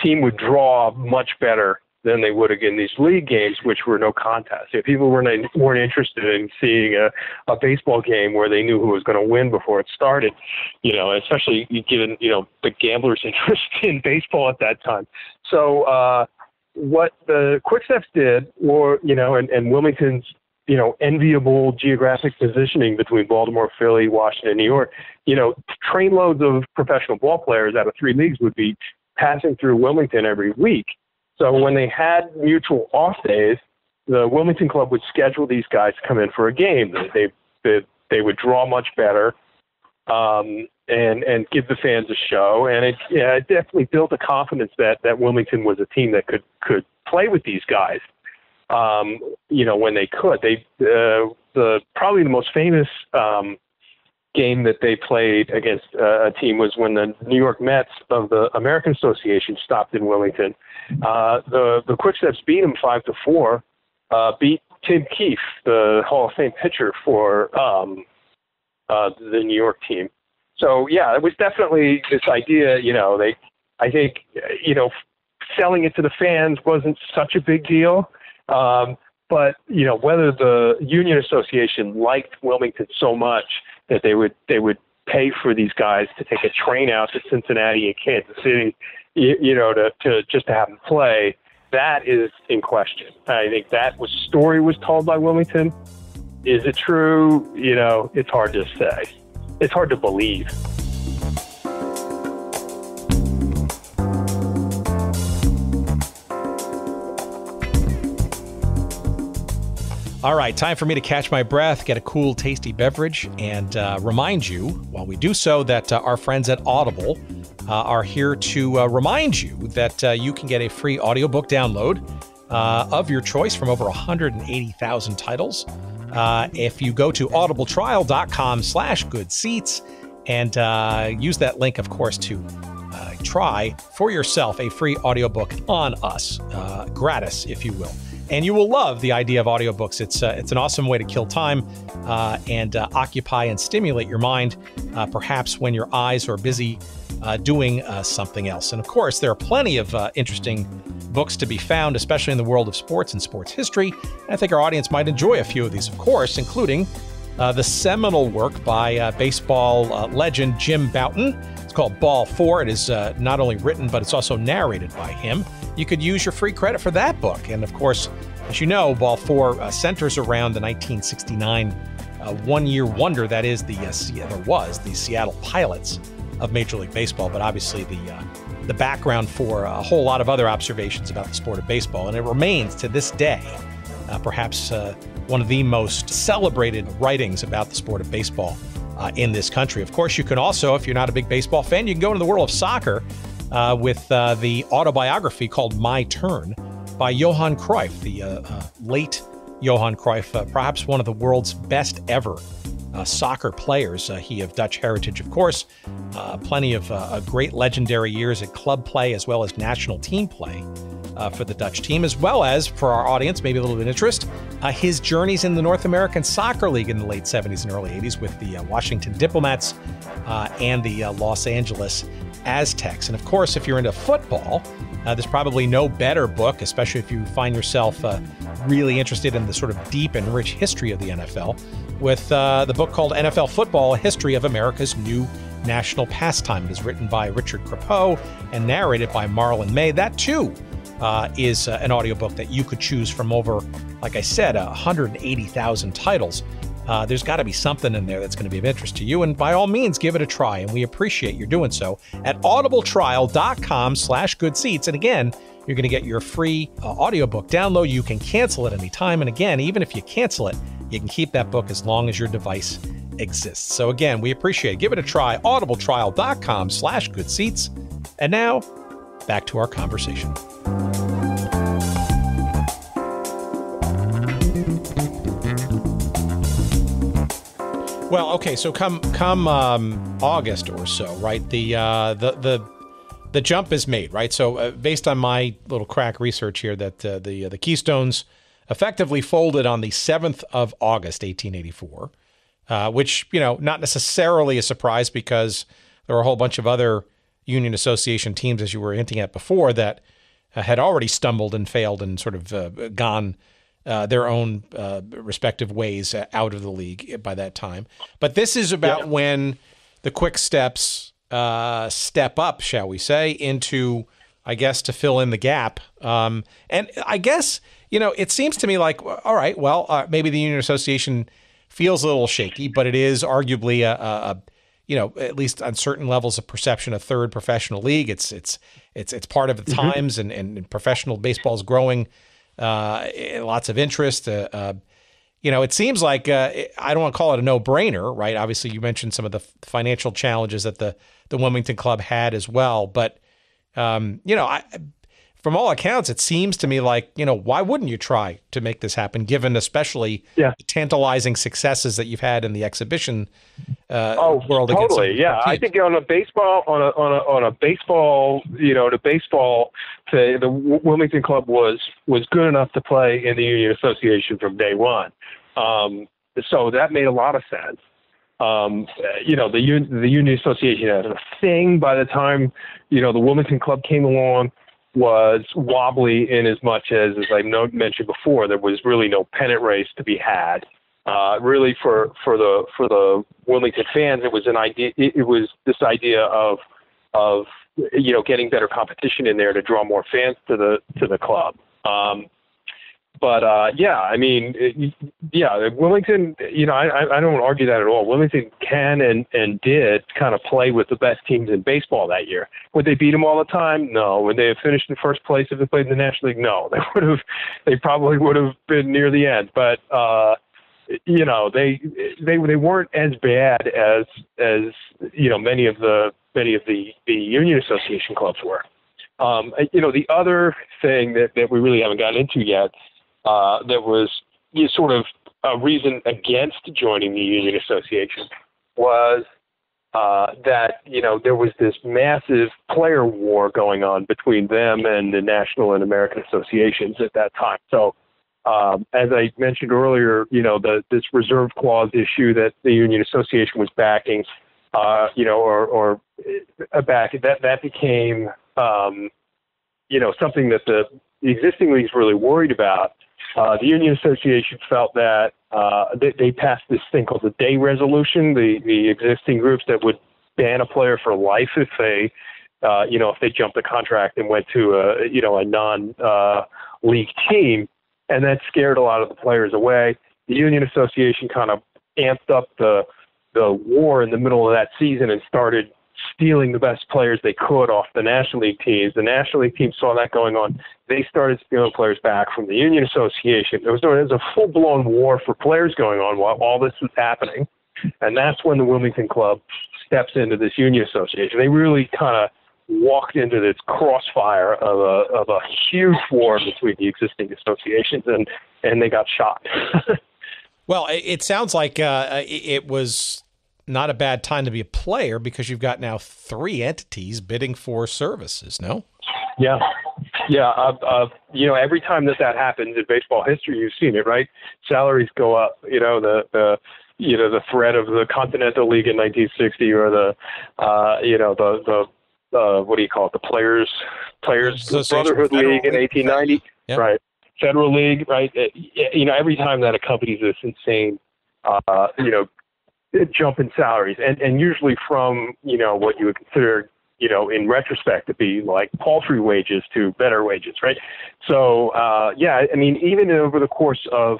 team would draw much better than they would in these league games, which were no contest. If people weren't interested in seeing a baseball game where they knew who was going to win before it started, especially given, the gamblers' interest in baseball at that time. So what the Quicksteps did, and Wilmington's, enviable geographic positioning between Baltimore, Philly, Washington, New York, trainloads of professional ball players out of 3 leagues would be passing through Wilmington every week. So when they had mutual off days, the Wilmington club would schedule these guys to come in for a game. They would draw much better and give the fans a show. And it definitely built a confidence that Wilmington was a team that could play with these guys. When they could. Probably the most famous game that they played against a team was when the New York Mets of the American Association stopped in Wilmington. The Quicksteps beat them 5-4, beat Tim Keefe, the Hall of Fame pitcher for the New York team. So, yeah, it was definitely this idea, I think selling it to the fans wasn't such a big deal. But, whether the Union Association liked Wilmington so much that they would pay for these guys to take a train out to Cincinnati and Kansas City, to just to have them play, that is in question. I think that story was told by Wilmington. Is it true? It's hard to say. It's hard to believe. All right, time for me to catch my breath, get a cool, tasty beverage, and remind you, while we do so, that our friends at Audible are here to remind you that you can get a free audiobook download of your choice from over 180,000 titles. If you go to audibletrial.com/goodseats and use that link, of course, to try for yourself a free audiobook on us, gratis, if you will. And you will love the idea of audiobooks. It's an awesome way to kill time and occupy and stimulate your mind, perhaps when your eyes are busy doing something else. And of course, there are plenty of interesting books to be found, especially in the world of sports and sports history. And I think our audience might enjoy a few of these, of course, including the seminal work by baseball legend Jim Bouton. It's called Ball 4. It is not only written, but it's also narrated by him. You could use your free credit for that book. And of course, as you know, Ball 4 centers around the 1969 one-year wonder that is the Seattle Pilots of Major League Baseball, but obviously the background for a whole lot of other observations about the sport of baseball. And it remains to this day perhaps one of the most celebrated writings about the sport of baseball in this country. Of course, you can also, if you're not a big baseball fan, you can go into the world of soccer with the autobiography called My Turn by Johan Cruyff, the late Johan Cruyff, perhaps one of the world's best ever soccer players. He of Dutch heritage, of course. Plenty of great legendary years at club play as well as national team play for the Dutch team, as well as, for our audience, maybe a little bit of interest, his journeys in the North American Soccer League in the late 70s and early 80s with the Washington Diplomats and the Los Angeles Aztecs. And of course, if you're into football, there's probably no better book, especially if you find yourself really interested in the sort of deep and rich history of the NFL, with the book called NFL Football, A History of America's New national pastime. It is written by Richard Crepeau and narrated by Marlon May. That, too, is an audiobook that you could choose from over, like I said, 180,000 titles. There's got to be something in there that's going to be of interest to you. And by all means, give it a try. And we appreciate your doing so at audibletrial.com/goodseats. And again, you're going to get your free audiobook download. You can cancel it anytime. And again, even if you cancel it, you can keep that book as long as your device exists. So again, we appreciate it. Give it a try. audibletrial.com/goodseats. And now back to our conversation. Well, okay, so come August or so, right? The jump is made, right? So based on my little crack research here, that the Keystones effectively folded on the 7th of August, 1884, which, not necessarily a surprise because there were a whole bunch of other Union Association teams, as you were hinting at before, that had already stumbled and failed and sort of gone their own respective ways out of the league by that time. But this is about when the Quick Steps step up, shall we say, into, I guess, to fill in the gap. And I guess, it seems to me like, all right, well, maybe the Union Association feels a little shaky, but it is arguably at least on certain levels of perception, a third professional league. It's part of the times, and professional baseball is growing. Lots of interest. It seems like I don't want to call it a no-brainer, right? Obviously, you mentioned some of the financial challenges that the Wilmington Club had as well. But from all accounts, it seems to me like why wouldn't you try to make this happen, given especially the tantalizing successes that you've had in the exhibition world? Totally, yeah. I think on a baseball, the Wilmington Club was good enough to play in the Union Association from day one. So that made a lot of sense. The Union Association as a thing by the time the Wilmington Club came along was wobbly in as much as I mentioned before, there was really no pennant race to be had. Really for the Wilmington fans, it was an idea. It was this idea of getting better competition in there to draw more fans to the club. Wilmington. I don't argue that at all. Wilmington can and did kind of play with the best teams in baseball that year. Would they beat them all the time? No. Would they have finished in first place if they played in the National League? No. They probably would have been near the end. But they weren't as bad as many of the Union Association clubs were. The other thing that we really haven't gotten into yet, that was sort of a reason against joining the Union Association was that there was this massive player war going on between them and the National and American associations at that time. So as I mentioned earlier, this reserve clause issue that the Union Association was backing, that became something that the existing leagues really worried about. The Union Association felt that they passed this thing called the Day Resolution, the existing groups that would ban a player for life if they jumped the contract and went to a non-league team, and that scared a lot of the players away. The Union Association kind of amped up the war in the middle of that season and started stealing the best players they could off the National League teams. The National League teams saw that going on. They started stealing players back from the Union Association. There was a full-blown war for players going on while all this was happening. And that's when the Wilmington Club steps into this Union Association. They really kind of walked into this crossfire of a huge war between the existing associations, and they got shot. Well, it sounds like it was not a bad time to be a player because you've got now 3 entities bidding for services, no? Yeah. Every time that happens in baseball history, you've seen it, right? Salaries go up. The threat of the Continental League in 1960, or the what do you call it? The Players Brotherhood League in 1890, yep. Right? Federal League, right? Every time that accompanies this insane, jump in salaries, and usually from, what you would consider, in retrospect to be like paltry wages to better wages, right? So, even over the course of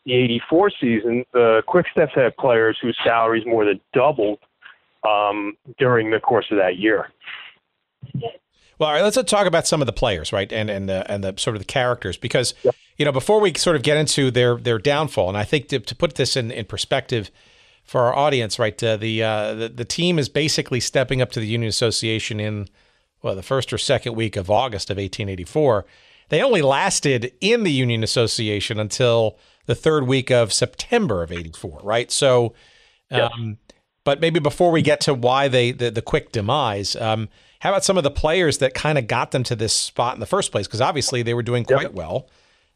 the 84 season, the Quick-Steps had players whose salaries more than doubled during the course of that year. Well, all right, let's talk about some of the players, right, and the sort of the characters, because before we sort of get into their downfall, and I think to put this in perspective for our audience, right, the team is basically stepping up to the Union Association in the first or second week of August of 1884. They only lasted in the Union Association until the third week of September of 84, right? So, but maybe before we get to why the quick demise. How about some of the players that kind of got them to this spot in the first place? Because obviously they were doing quite well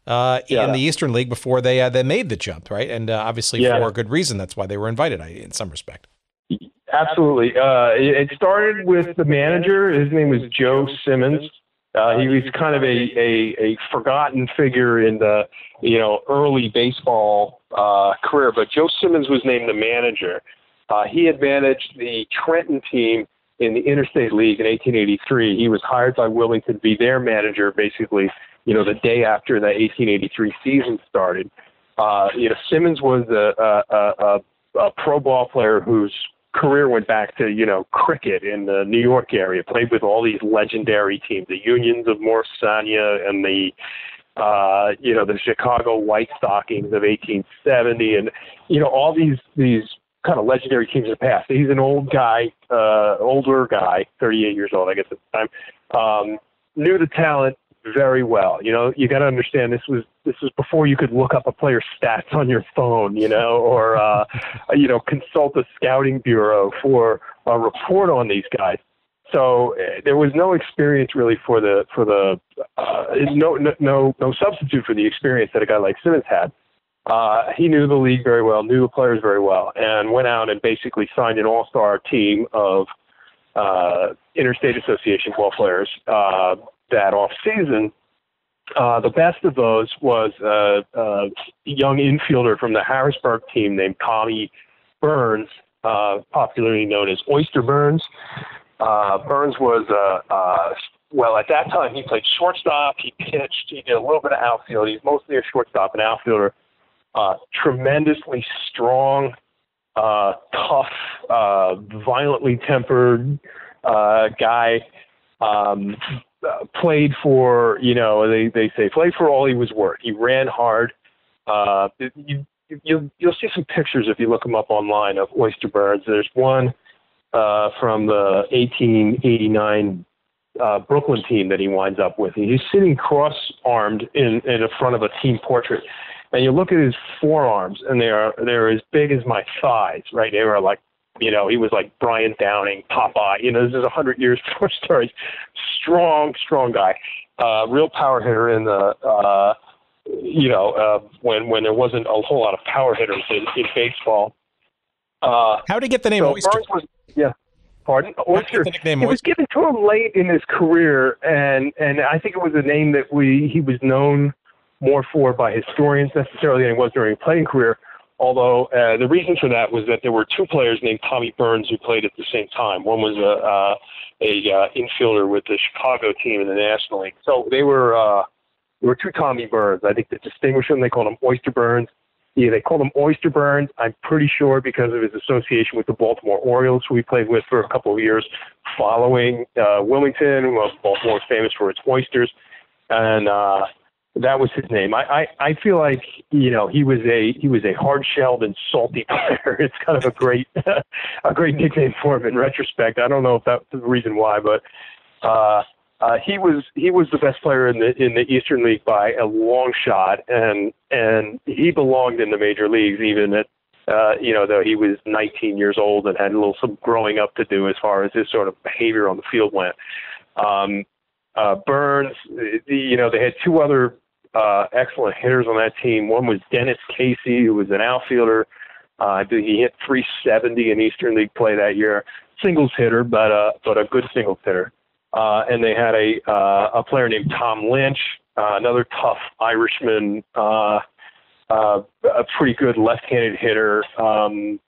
in the Eastern League before they made the jump, right? And obviously for a good reason. That's why they were invited in some respect. Absolutely. It started with the manager. His name was Joe Simmons. He was kind of a forgotten figure in the early baseball career, but Joe Simmons was named the manager. He had managed the Trenton team in the Interstate League in 1883. He was hired by Wilmington to be their manager, basically, the day after the 1883 season started. Simmons was a pro ball player whose career went back to, cricket in the New York area, played with all these legendary teams, the Unions of Morsania and the Chicago White Stockings of 1870, and, all these kind of legendary teams in the past. He's an older guy, 38 years old, I guess at the time, knew the talent very well. You got to understand this was before you could look up a player's stats on your phone, or consult a scouting bureau for a report on these guys. So there was no experience really no substitute for the experience that a guy like Simmons had. He knew the league very well, knew the players very well, and went out and basically signed an all-star team of Interstate Association ball players that off-season. The best of those was a young infielder from the Harrisburg team named Tommy Burns, popularly known as Oyster Burns. Burns was, at that time he played shortstop, he pitched, he did a little bit of outfield. He's mostly a shortstop and outfielder. Tremendously strong, tough, violently tempered guy. Played for, they say played for all he was worth. He ran hard. You'll see some pictures if you look them up online of Oyster Burns. There's one from the 1889 Brooklyn team that he winds up with. He's sitting cross-armed in front of a team portrait. And you look at his forearms, and they're as big as my thighs, right? They were like, he was like Brian Downing, Popeye. This is 100 years before stories. Strong guy. Real power hitter in the, when there wasn't a whole lot of power hitters in baseball. How did he get the name Oyster? Pardon? Oyster. It was given to him late in his career, and I think it was a name that he was known more for by historians necessarily than he was during his playing career, although the reason for that was that there were two players named Tommy Burns who played at the same time. One was a infielder with the Chicago team in the National League. So there were two Tommy Burns. I think to distinguish them, they called him Oyster Burns. Yeah, they called him Oyster Burns, I'm pretty sure, because of his association with the Baltimore Orioles, who he played with for a couple of years following Wilmington. Well, Baltimore was famous for its oysters, and that was his name. I feel like he was a hard-shelled and salty player. It's kind of a great nickname for him in retrospect. I don't know if that's the reason why, but he was the best player in the Eastern League by a long shot, and he belonged in the major leagues even at though he was 19 years old and had some growing up to do as far as his sort of behavior on the field went. Burns, they had two other excellent hitters on that team. One was Dennis Casey, who was an outfielder. He hit .370 in Eastern League play that year. Singles hitter, but a good singles hitter. And they had a player named Tom Lynch, another tough Irishman, a pretty good left-handed hitter and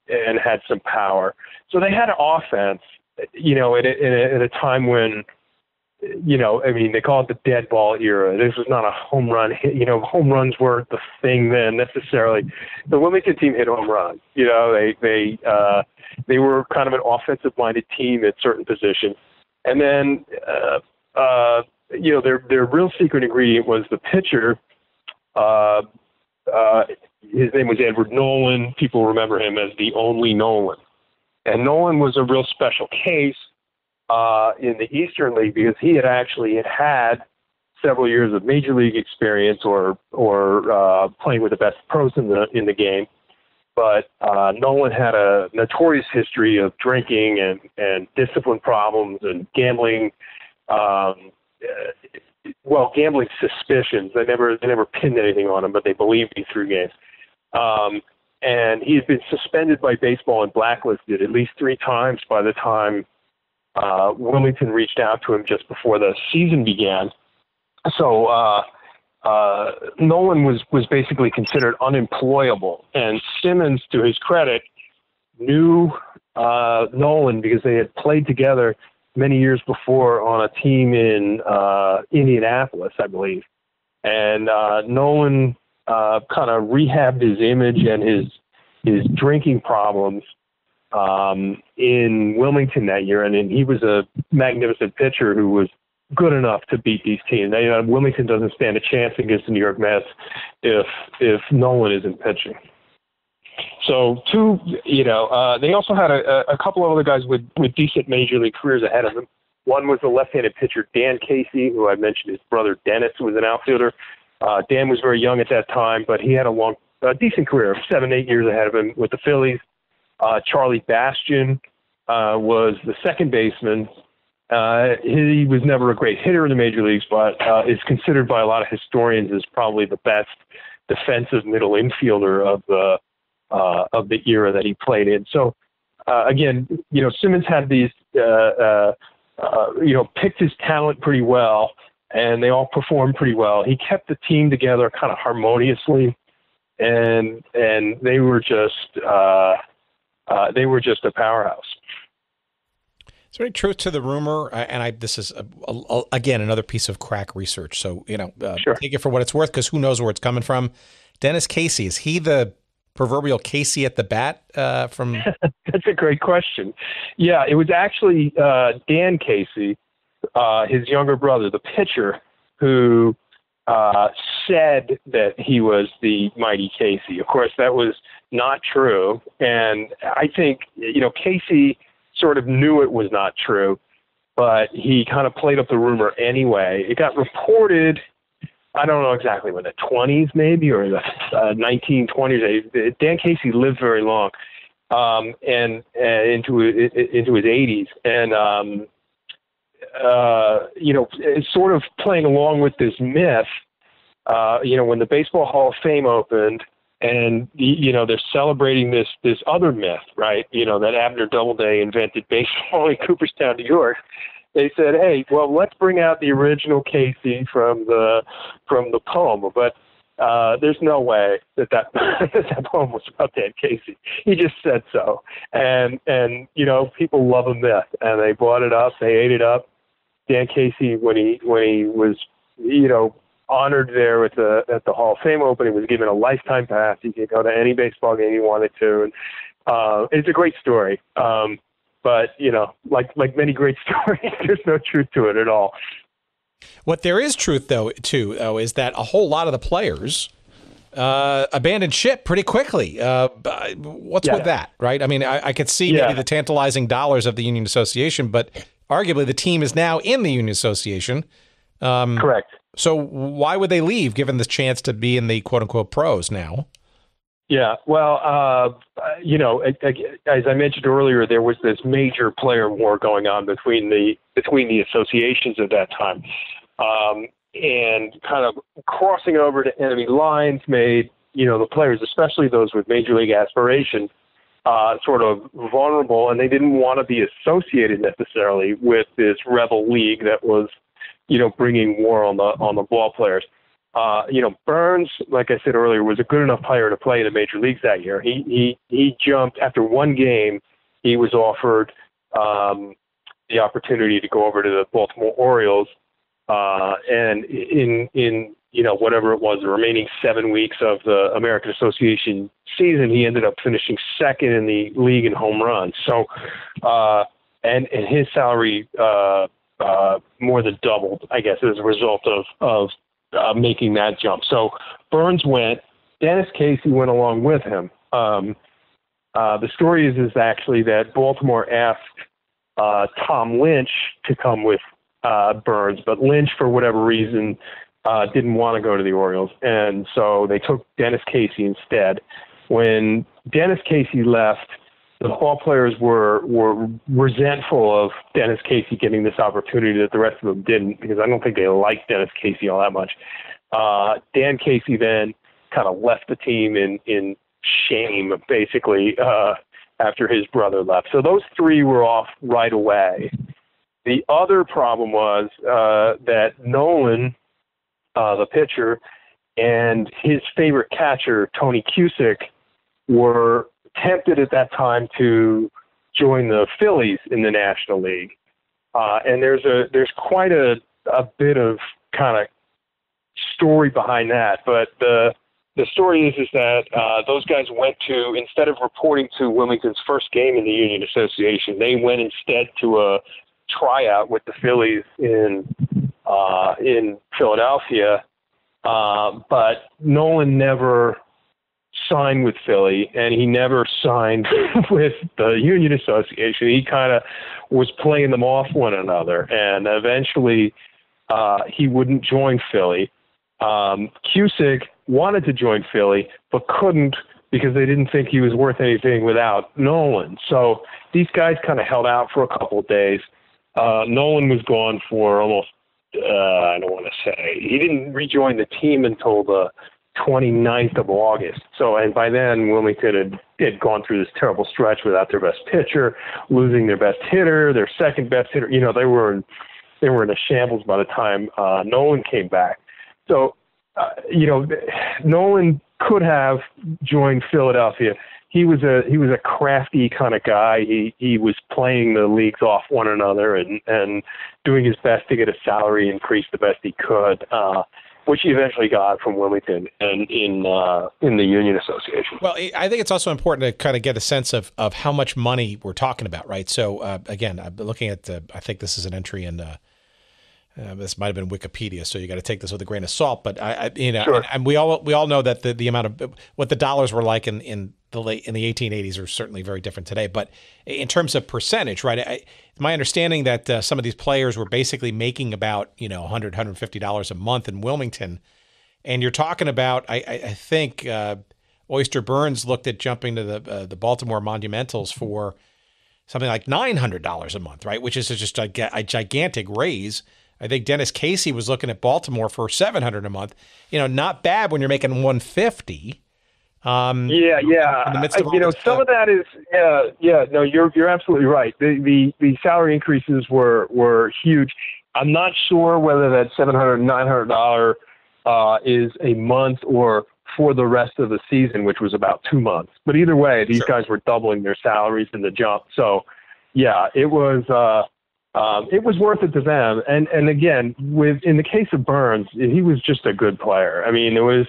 had some power. So they had an offense, you know, at a time when, you know, I mean, they call it the dead ball era. This was not a home run hit. You know, home runs weren't the thing then necessarily. The Wilmington team hit home runs. You know, they were kind of an offensive-minded team at certain positions. And then, you know, their real secret ingredient was the pitcher. His name was Edward Nolan. People remember him as the only Nolan. And Nolan was a real special case in the Eastern League because he had actually had several years of major league experience or playing with the best pros in the game. But Nolan had a notorious history of drinking and discipline problems and gambling. Gambling suspicions. They never pinned anything on him, but they believed he threw games. And he had been suspended by baseball and blacklisted at least 3 times by the time Wilmington reached out to him just before the season began. So Nolan was basically considered unemployable. And Simmons, to his credit, knew Nolan because they had played together many years before on a team in Indianapolis, I believe. And Nolan kind of rehabbed his image and his drinking problems in Wilmington that year. And he was a magnificent pitcher who was good enough to beat these teams. Wilmington doesn't stand a chance against the New York Mets if Nolan isn't pitching. So they also had a couple of other guys with decent major league careers ahead of them. One was the left-handed pitcher Dan Casey, who I mentioned his brother Dennis was an outfielder. Dan was very young at that time, but he had a decent career, 7-8 years ahead of him with the Phillies. Charlie Bastian was the second baseman. He was never a great hitter in the major leagues, but is considered by a lot of historians as probably the best defensive middle infielder of the era that he played in. So again, Simmons had these, picked his talent pretty well, and they all performed pretty well. He kept the team together kind of harmoniously, and they were just a powerhouse. Is there any truth to the rumor? And this is again another piece of crack research. So Sure. Take it for what it's worth, because who knows where it's coming from. Dennis Casey, is he the proverbial Casey at the bat from? That's a great question. Yeah, it was actually Dan Casey, his younger brother, the pitcher, who said that he was the mighty Casey. Of course, that was not true. And I think, Casey sort of knew it was not true, but he kind of played up the rumor anyway. It got reported, I don't know exactly when, the 20s maybe, or the 1920s. Dan Casey lived very long, and into his 80s, and sort of playing along with this myth. When the Baseball Hall of Fame opened, and they're celebrating this other myth, right? That Abner Doubleday invented baseball in Cooperstown, New York. They said, "Hey, well, let's bring out the original Casey from the poem." But there's no way that poem was about Dan Casey. He just said so, and people love a myth, and they bought it up, they ate it up. Dan Casey, when he was honored there at the Hall of Fame opening, was given a lifetime pass. He could go to any baseball game he wanted to, and it's a great story. But like many great stories, there's no truth to it at all. What there is truth though, is that a whole lot of the players abandoned ship pretty quickly. What's with that, right? I mean, I could see maybe the tantalizing dollars of the Union Association, but arguably the team is now in the Union Association. Correct. So why would they leave, given the chance to be in the quote-unquote pros now? Yeah, well, as I mentioned earlier, there was this major player war going on between the associations at that time, and kind of crossing over to enemy lines made the players, especially those with major league aspirations, sort of vulnerable, and they didn't want to be associated necessarily with this rebel league that was bringing war on the ball players. Burns, like I said earlier, was a good enough player to play in the major leagues that year. He jumped after one game. He was offered the opportunity to go over to the Baltimore Orioles, and in whatever it was, the remaining 7 weeks of the American Association season, he ended up finishing second in the league in home runs. So, and his salary more than doubled, I guess, as a result of making that jump. So Burns went. Dennis Casey went along with him. The story is actually that Baltimore asked Tom Lynch to come with Burns, but Lynch, for whatever reason, didn't want to go to the Orioles, and so they took Dennis Casey instead. When Dennis Casey left, the ball players were resentful of Dennis Casey getting this opportunity that the rest of them didn't, because I don't think they liked Dennis Casey all that much. Dan Casey then kind of left the team in shame, basically, after his brother left. So those three were off right away. The other problem was that Nolan, the pitcher, and his favorite catcher, Tony Cusick, were tempted at that time to join the Phillies in the National League. And there's quite a bit of kind of story behind that. But the story is that those guys went to, instead of reporting to Wilmington's first game in the Union Association, they went instead to a tryout with the Phillies in Philadelphia. But Nolan never signed with Philly, and he never signed with the Union Association. He kind of was playing them off one another, and eventually he wouldn't join Philly. Cusick wanted to join Philly, but couldn't because they didn't think he was worth anything without Nolan. So these guys kind of held out for a couple of days. Nolan was gone for almost, I don't want to say, he didn't rejoin the team until the 29th of August. So, and by then Wilmington had gone through this terrible stretch without their best pitcher, losing their best hitter, their second best hitter. They were in a shambles by the time Nolan came back. So, Nolan could have joined Philadelphia. He was a crafty kind of guy. He was playing the leagues off one another and doing his best to get a salary increase the best he could, which he eventually got from Wilmington and in the Union Association. Well, I think it's also important to kind of get a sense of how much money we're talking about, right? So again, I've been looking at I think this is an entry in this might have been Wikipedia, so you got to take this with a grain of salt. But Sure. and we all know that the amount of what the dollars were like in the 1880s are certainly very different today. But in terms of percentage, right? My understanding that some of these players were basically making about $100, $150 a month in Wilmington, and you're talking about I think Oyster Burns looked at jumping to the Baltimore Monumentals for something like $900 a month, right? Which is just a gigantic raise. I think Dennis Casey was looking at Baltimore for $700 a month. Not bad when you're making $150. In the midst of some of that is no, you're absolutely right. The salary increases were huge. I'm not sure whether that $700, $900 is a month or for the rest of the season, which was about 2 months. But either way, these guys were doubling their salaries in the jump. So yeah, it was worth it to them. And again, in the case of Burns, he was just a good player. I mean, it was,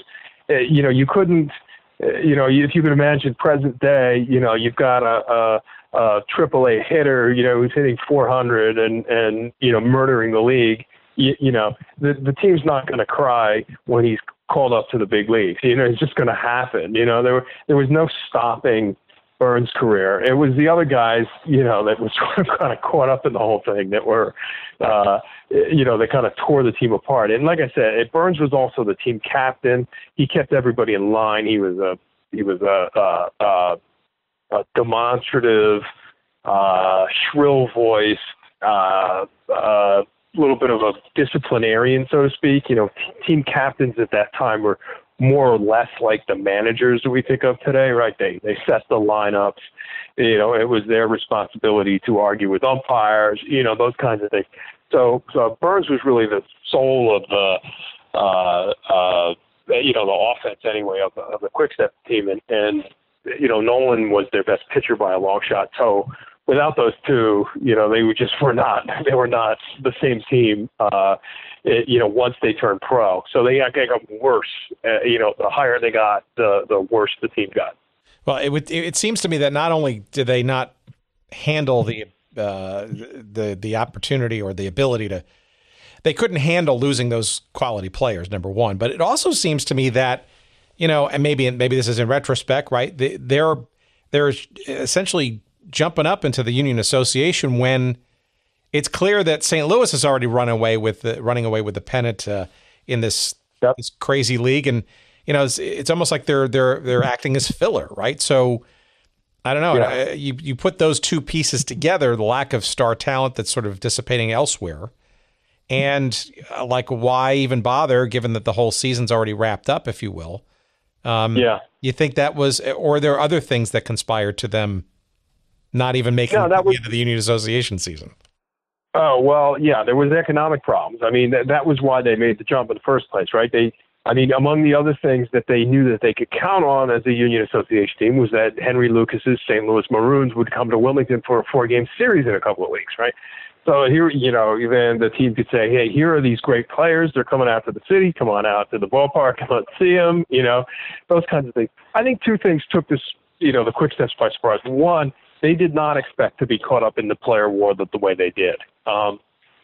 you couldn't, if you could imagine present day, you've got a AAA hitter, who's hitting 400 and murdering the league. The team's not going to cry when he's called up to the big leagues. It's just going to happen. There was no stopping Burns' career. It was the other guys, that was sort of kind of caught up in the whole thing that were, they kind of tore the team apart. And like I said, Burns was also the team captain. He kept everybody in line. He was a demonstrative, shrill voice, little bit of a disciplinarian, so to speak. Team captains at that time were more or less like the managers that we think of today, right? They set the lineups. It was their responsibility to argue with umpires, those kinds of things. So Burns was really the soul the offense anyway of the Quick-Step team, and Nolan was their best pitcher by a long shot. So without those two, they were not the same team. Once they turned pro, so they got worse. The higher they got, the worse the team got. Well, it seems to me that not only did they not handle the opportunity or the ability to, they couldn't handle losing those quality players, number one. But it also seems to me that, and maybe this is in retrospect, right? They're essentially jumping up into the Union Association when it's clear that St. Louis has already running away with the pennant in this crazy league, and it's almost like they're acting as filler, right? So I don't know. Yeah. You put those two pieces together, the lack of star talent that's sort of dissipating elsewhere, and why even bother, given that the whole season's already wrapped up, if you will. You think that was, or are there other things that conspired to them not even making the end of the Union Association season? Oh, well, yeah, there was economic problems. I mean, that was why they made the jump in the first place, right? Among the other things that they knew that they could count on as a Union Association team was that Henry Lucas's St. Louis Maroons would come to Wilmington for a 4-game series in a couple of weeks, right? So here, then the team could say, hey, here are these great players. They're coming out to the city. Come on out to the ballpark. Come on, see them, those kinds of things. I think two things took this, the Quick-Steps by surprise. One, they did not expect to be caught up in the player war the way they did.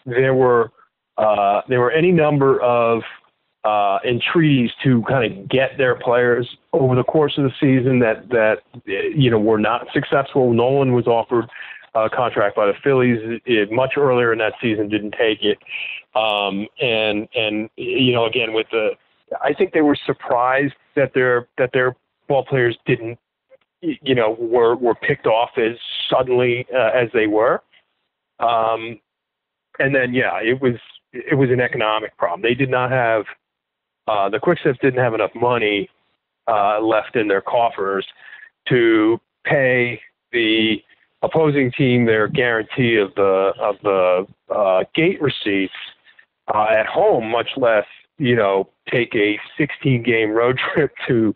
There were any number of entreaties to kind of get their players over the course of the season that were not successful. Nolan was offered a contract by the Phillies much earlier in that season, didn't take it. Again, I think they were surprised that their ball players didn't, were picked off as suddenly as they were. And then, it was an economic problem. They did not have, the Quick-Steps didn't have enough money left in their coffers to pay the opposing team their guarantee of the gate receipts at home, much less, take a 16-game road trip to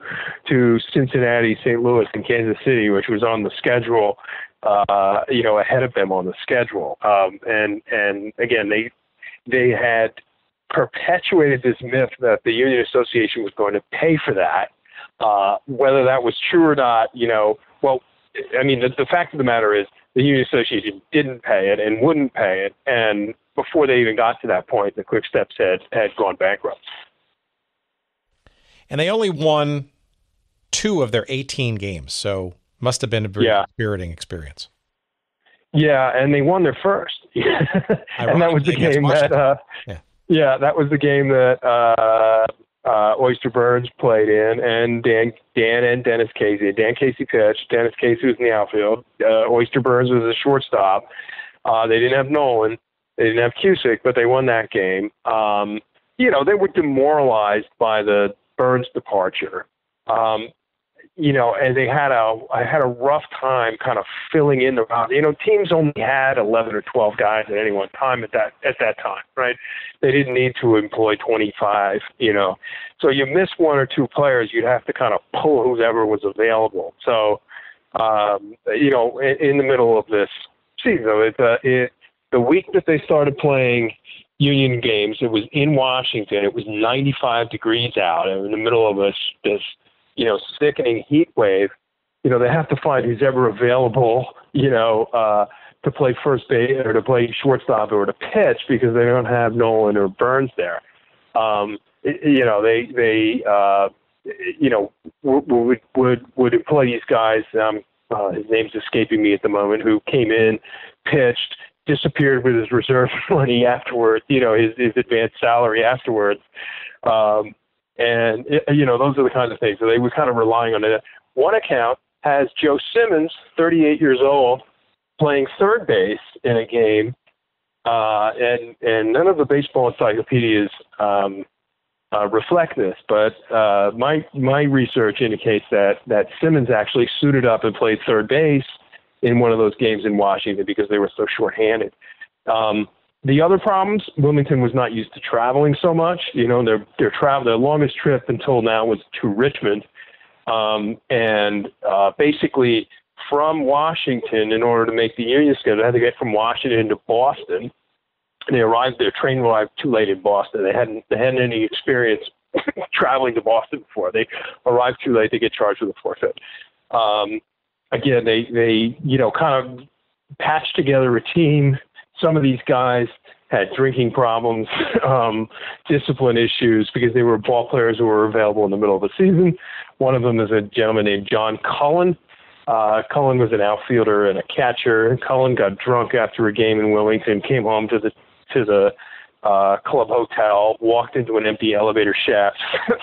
Cincinnati, St. Louis, and Kansas City, which was on the schedule, ahead of them on the schedule. And again, they had perpetuated this myth that the Union Association was going to pay for that. Whether that was true or not, the fact of the matter is the Union Association didn't pay it and wouldn't pay it. And before they even got to that point, the Quick-Steps had gone bankrupt. And they only won 2 of their 18 games, so must have been a very inspiriting experience. Yeah, and they won their first. And that was the game that was the game that Oyster Burns played in, and Dan and Dennis Casey. Dan Casey pitched. Dennis Casey was in the outfield. Oyster Burns was a shortstop. They didn't have Nolan. They didn't have Cusick, but they won that game. They were demoralized by the Burns departure. And I had a rough time kind of filling in the roster. Teams only had 11 or 12 guys at any one time at that time, right? They didn't need to employ 25, So you miss 1 or 2 players, you'd have to kind of pull whoever was available. So, in the middle of this season, the week that they started playing Union games, it was in Washington. It was 95 degrees out, and in the middle of this sickening heat wave. They have to find who's ever available, to play first base or to play shortstop or to pitch because they don't have Nolan or Burns there. Would employ these guys. His name's escaping me at the moment. Who came in, pitched, disappeared with his reserve money afterwards. His advanced salary afterwards. And those are the kinds of things. So they were kind of relying on it. One account has Joe Simmons, 38 years old, playing third base in a game, and none of the baseball encyclopedias reflect this, but my research indicates that Simmons actually suited up and played third base in one of those games in Washington because they were so shorthanded. The other problems, Wilmington was not used to traveling so much. You know, their longest trip until now was to Richmond. Basically from Washington, in order to make the Union schedule, they had to get from Washington to Boston. Their train arrived too late in Boston. They hadn't any experience traveling to Boston before. They arrived too late to get charged with a forfeit. Again, they kind of patched together a team. Some of these guys had drinking problems, discipline issues, because they were ball players who were available in the middle of the season. One of them is a gentleman named John Cullen. Cullen was an outfielder and a catcher. Cullen got drunk after a game in Wilmington, came home to the club hotel, walked into an empty elevator shaft,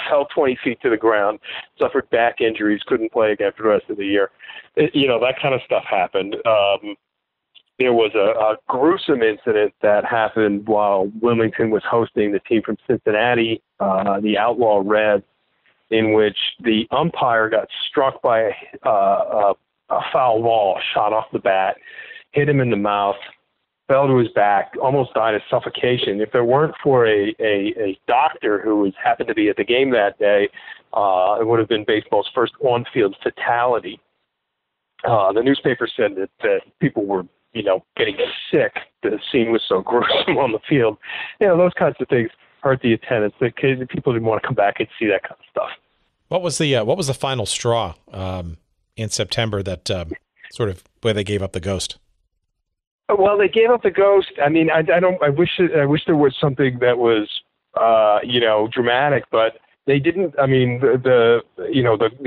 fell 20 feet to the ground, suffered back injuries, couldn't play again for the rest of the year. That kind of stuff happened. There was a gruesome incident that happened while Wilmington was hosting the team from Cincinnati, the Outlaw Reds, in which the umpire got struck by a foul ball shot off the bat, hit him in the mouth, fell to his back, almost died of suffocation. If there weren't for a doctor who happened to be at the game that day, it would have been baseball's first on-field fatality. The newspaper said that people were getting sick. The scene was so gruesome on the field. Those kinds of things hurt the attendance. The people didn't want to come back and see that kind of stuff. What was the final straw in September that sort of where they gave up the ghost? Well, they gave up the ghost. I mean, I wish there was something that was dramatic, but they didn't. I mean, the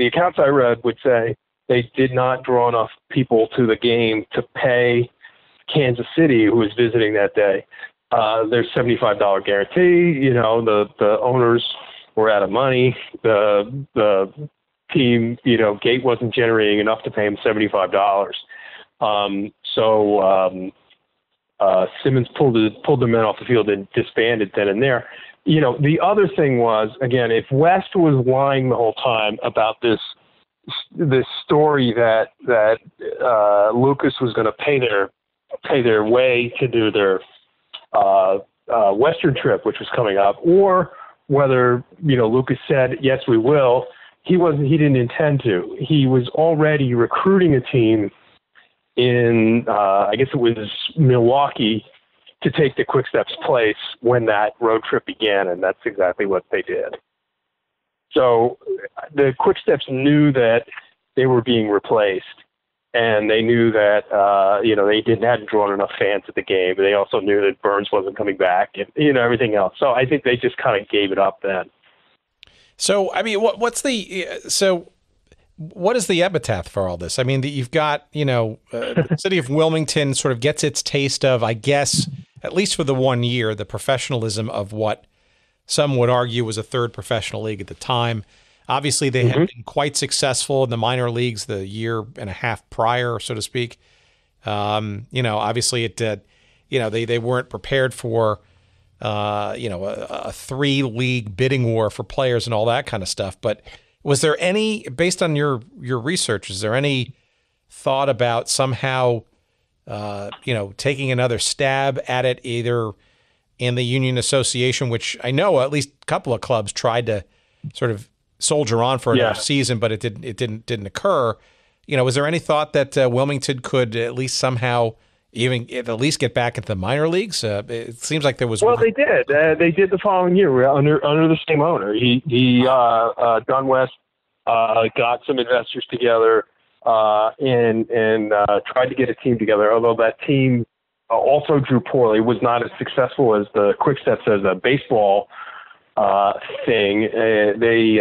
accounts I read would say they did not draw enough people to the game to pay Kansas City, who was visiting that day, their $75 guarantee. The owners were out of money. The team, Gate wasn't generating enough to pay him $75. Simmons pulled the men off the field and disbanded then and there. The other thing was, again, if West was lying the whole time about this story that Lucas was going to pay their way to do their Western trip, which was coming up, or whether Lucas said yes, we will. He didn't intend to. He was already recruiting a team in I guess it was Milwaukee to take the Quick Steps place when that road trip began, and that's exactly what they did. So the Quick Steps knew that they were being replaced, and they knew that they hadn't drawn enough fans at the game. They also knew that Burns wasn't coming back, and everything else. So I think they just kind of gave it up then. So I mean, what is the epitaph for all this? I mean, you've got the city of Wilmington sort of gets its taste of, I guess, at least for the 1 year, the professionalism of what some would argue was a third professional league at the time. Obviously, they had been quite successful in the minor leagues the year and a half prior, so to speak. Obviously, they weren't prepared for, a 3-league bidding war for players and all that kind of stuff. But was there any, based on your research, is there any thought about somehow, taking another stab at it, either in the Union Association, which I know at least a couple of clubs tried to sort of soldier on for another season, but it didn't occur. Was there any thought that Wilmington could at least somehow at least get back into the minor leagues? It seems like there was. Well, they did. They did the following year under the same owner. Don West got some investors together and tried to get a team together. Although that team also drew poorly, was not as successful as the Quick Steps as a baseball thing. They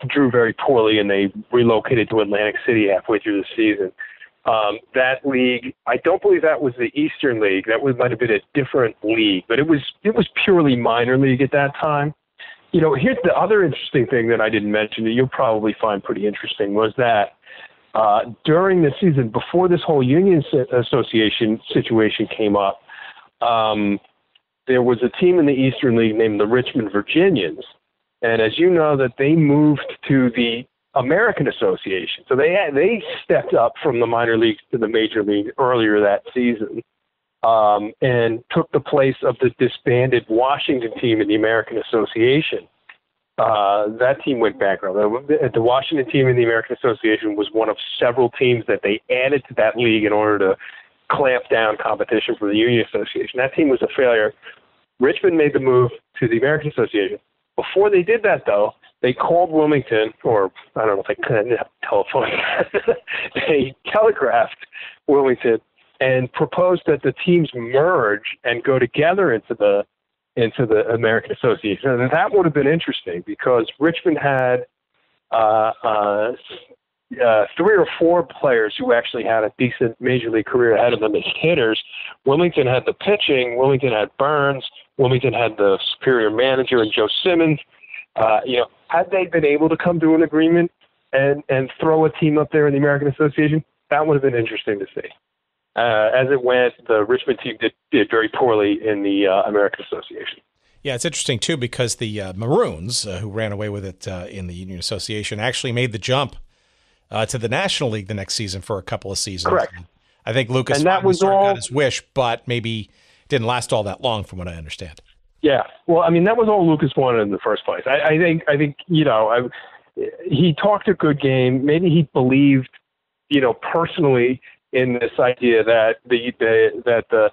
drew very poorly, and they relocated to Atlantic City halfway through the season. That league, I don't believe that was the Eastern League. That might have been a different league, but it was purely minor league at that time. Here's the other interesting thing that I didn't mention that you'll probably find pretty interesting was that during the season, before this whole Union Association situation came up, there was a team in the Eastern League named the Richmond Virginians. And as you know, that they moved to the American Association. So they stepped up from the minor leagues to the major league earlier that season. and took the place of the disbanded Washington team in the American Association. That team went bankrupt. The Washington team in the American Association was one of several teams that they added to that league in order to clamp down competition for the Union Association. That team was a failure. Richmond made the move to the American Association. Before they did that, though, they called Wilmington, or I don't know if they couldn't have telephone. They telegraphed Wilmington and proposed that the teams merge and go together into the American Association. And that would have been interesting because Richmond had 3 or 4 players who actually had a decent major league career ahead of them as hitters. Wilmington had the pitching. Wilmington had Burns. Wilmington had the superior manager and Joe Simmons. Had they been able to come to an agreement and throw a team up there in the American Association, that would have been interesting to see. As it went, the Richmond team did very poorly in the American Association. Yeah, it's interesting, too, because the Maroons, who ran away with it in the Union Association, actually made the jump to the National League the next season for a couple of seasons. Correct. And I think Lucas got his wish, but maybe didn't last all that long from what I understand. Yeah. Well, I mean, that was all Lucas wanted in the first place. I think he talked a good game. Maybe he believed, personally in this idea that the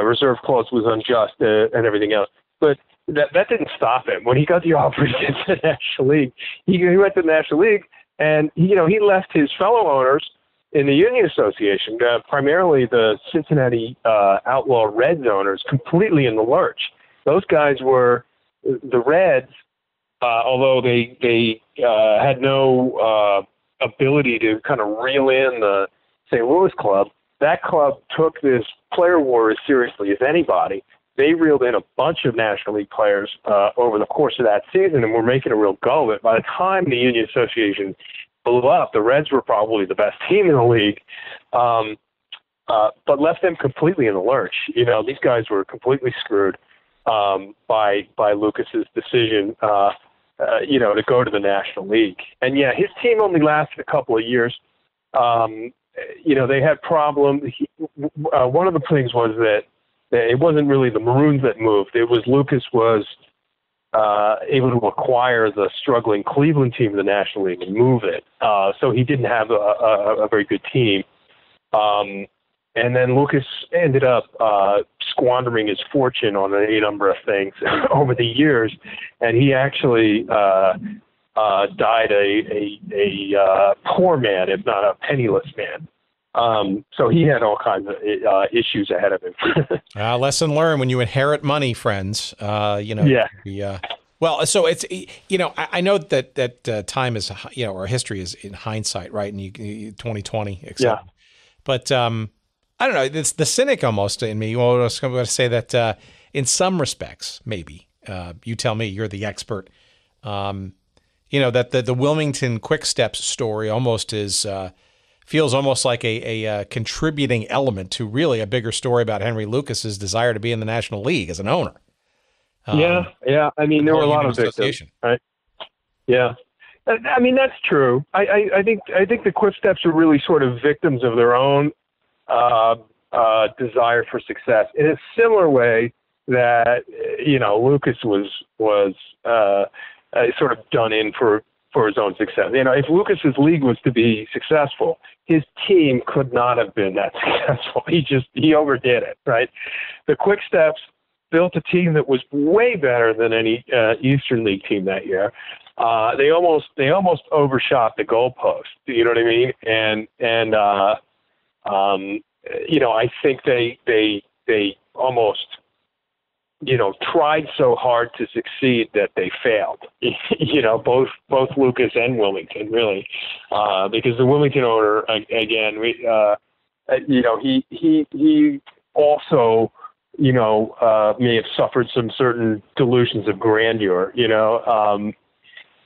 reserve clause was unjust and everything else. But that didn't stop him. When he got the offer to get to the National League, he went to the National League, and he left his fellow owners in the Union Association, primarily the Cincinnati Outlaw Reds owners, completely in the lurch. Those guys were the Reds, although they had no ability to kind of reel in the St. Louis club. That club took this player war as seriously as anybody. They reeled in a bunch of National League players over the course of that season, and were making a real go of it. By the time the Union Association blew up, the Reds were probably the best team in the league, but left them completely in the lurch. These guys were completely screwed by Lucas's decision, to go to the National League. And yeah, his team only lasted a couple of years. They had problems. One of the things was that it wasn't really the Maroons that moved. It was Lucas was able to acquire the struggling Cleveland team in the National League and move it. So he didn't have a very good team. And then Lucas ended up squandering his fortune on a number of things over the years, and he actually died a poor man, if not a penniless man. So he had all kinds of issues ahead of him. Lesson learned: when you inherit money, friends, Yeah. Well, so it's, I know that time is, or history is in hindsight, right? And you 2020, etc. Yeah. But I don't know. It's the cynic almost in me. Well, I was going to say that in some respects, maybe you tell me, you're the expert. That the Wilmington Quick Steps story almost is feels almost like a contributing element to really a bigger story about Henry Lucas's desire to be in the National League as an owner. Yeah. I mean, there were a lot of victims, right? Yeah. I mean, that's true. I think the Quick Steps are really sort of victims of their own desire for success in a similar way that, Lucas was sort of done in for his own success. If Lucas's league was to be successful, his team could not have been that successful. He overdid it, right? The Quick Steps built a team that was way better than any Eastern League team that year. They almost overshot the goalpost. You know what I mean? And I think they almost tried so hard to succeed that they failed. Both Lucas and Wilmington, really, because the Wilmington owner, again, he also, may have suffered some certain delusions of grandeur,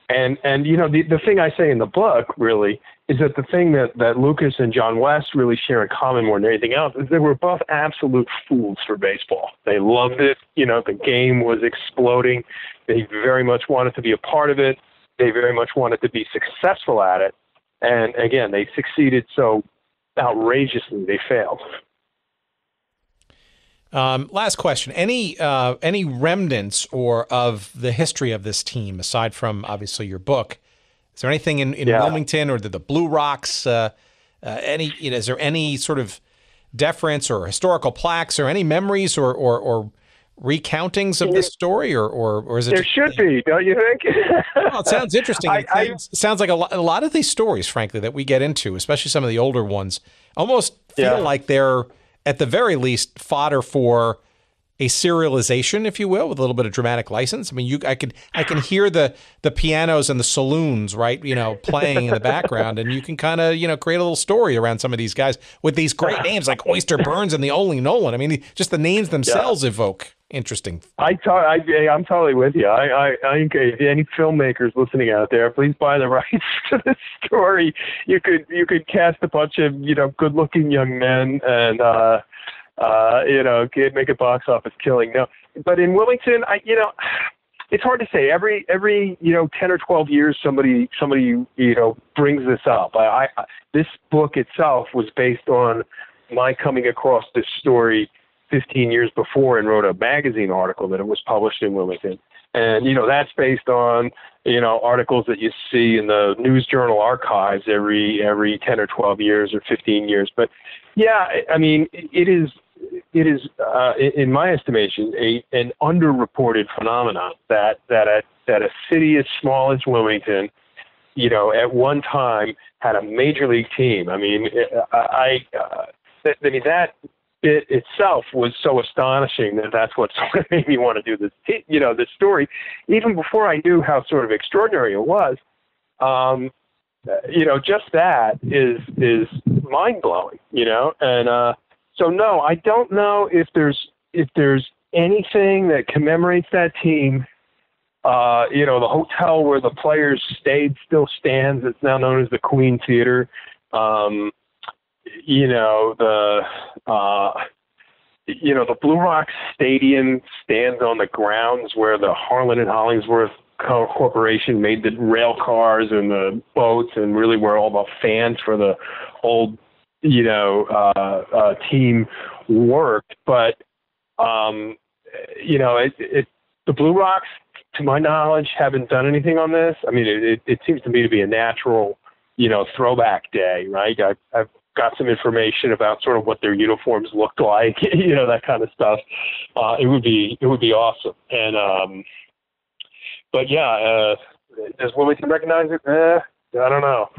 and the thing I say in the book really is that the thing that Lucas and John West really share in common more than anything else is they were both absolute fools for baseball. They loved it. The game was exploding. They very much wanted to be a part of it. They very much wanted to be successful at it. And again, they succeeded so outrageously they failed. Last question. Any remnants or of the history of this team, aside from obviously your book? Is there anything in Wilmington or the Blue Rocks? Is there any sort of deference or historical plaques or any memories or recountings of this story, or is it? There should be, don't you think? Well, it sounds interesting. It sounds like a lot of these stories, frankly, that we get into, especially some of the older ones, almost feel like they're, at the very least, fodder for a serialization, if you will, with a little bit of dramatic license. I mean, I can hear the pianos and the saloons, right? Playing in the background, and you can kind of create a little story around some of these guys with these great names like Oyster Burns and the Only Nolan. I mean, just the names themselves evoke interesting. I'm totally with you. I think if any filmmakers listening out there, please buy the rights to this story. You could cast a bunch of good-looking young men and make a box office killing. No, but in Wilmington, it's hard to say. Every 10 or 12 years, somebody brings this up. This book itself was based on my coming across this story 15 years before and wrote a magazine article that it was published in Wilmington. And, that's based on, articles that you see in the News Journal archives every 10 or 12 years or 15 years. But yeah, I mean, it is, in my estimation, an underreported phenomenon that a city as small as Wilmington, at one time had a major league team. I mean, that bit itself was so astonishing that's what sort of made me want to do this story, even before I knew how sort of extraordinary it was. Just that is mind blowing, and so no, I don't know if there's anything that commemorates that team. The hotel where the players stayed still stands. It's now known as the Queen Theater. The Blue Rocks Stadium stands on the grounds where the Harlan and Hollingsworth Corporation made the rail cars and the boats, and really where all the fans for the old, team worked. But, the Blue Rocks, to my knowledge, haven't done anything on this. I mean, it seems to me to be a natural, throwback day, right? I've got some information about sort of what their uniforms looked like, that kind of stuff. It would be awesome. And, but yeah, does Wilmington recognize it? I don't know.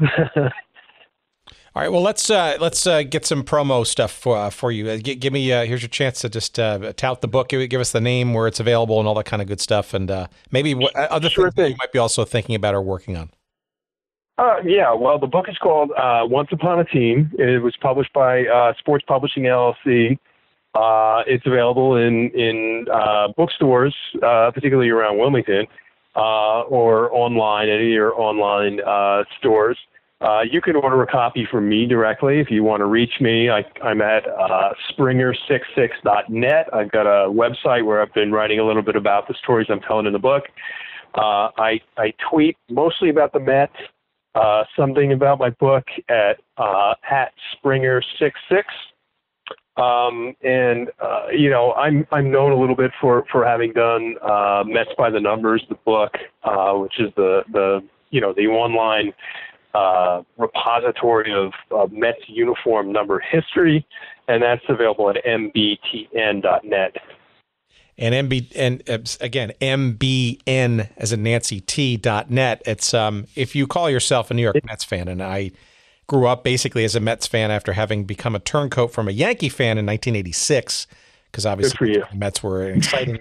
All right. Well, let's get some promo stuff for you. Give me here's your chance to just tout the book. Give us the name, where it's available, and all that kind of good stuff, and maybe other things that you might be also thinking about or working on. Yeah. Well, the book is called Once Upon a Team. It was published by Sports Publishing LLC. It's available in bookstores, particularly around Wilmington, or online, any of your online stores. You can order a copy from me directly if you want to reach me. I'm at springer66.net. I've got a website where I've been writing a little bit about the stories I'm telling in the book. I tweet mostly about the Mets, something about my book at Springer66. I'm known a little bit for having done Mets by the Numbers, the book, which is the online repository of Mets uniform number history, and that's available at mbtn.net. And MBN as in Nancy T.net. It's if you call yourself a New York Mets fan, and I grew up basically as a Mets fan after having become a turncoat from a Yankee fan in 1986, because obviously the Mets were an exciting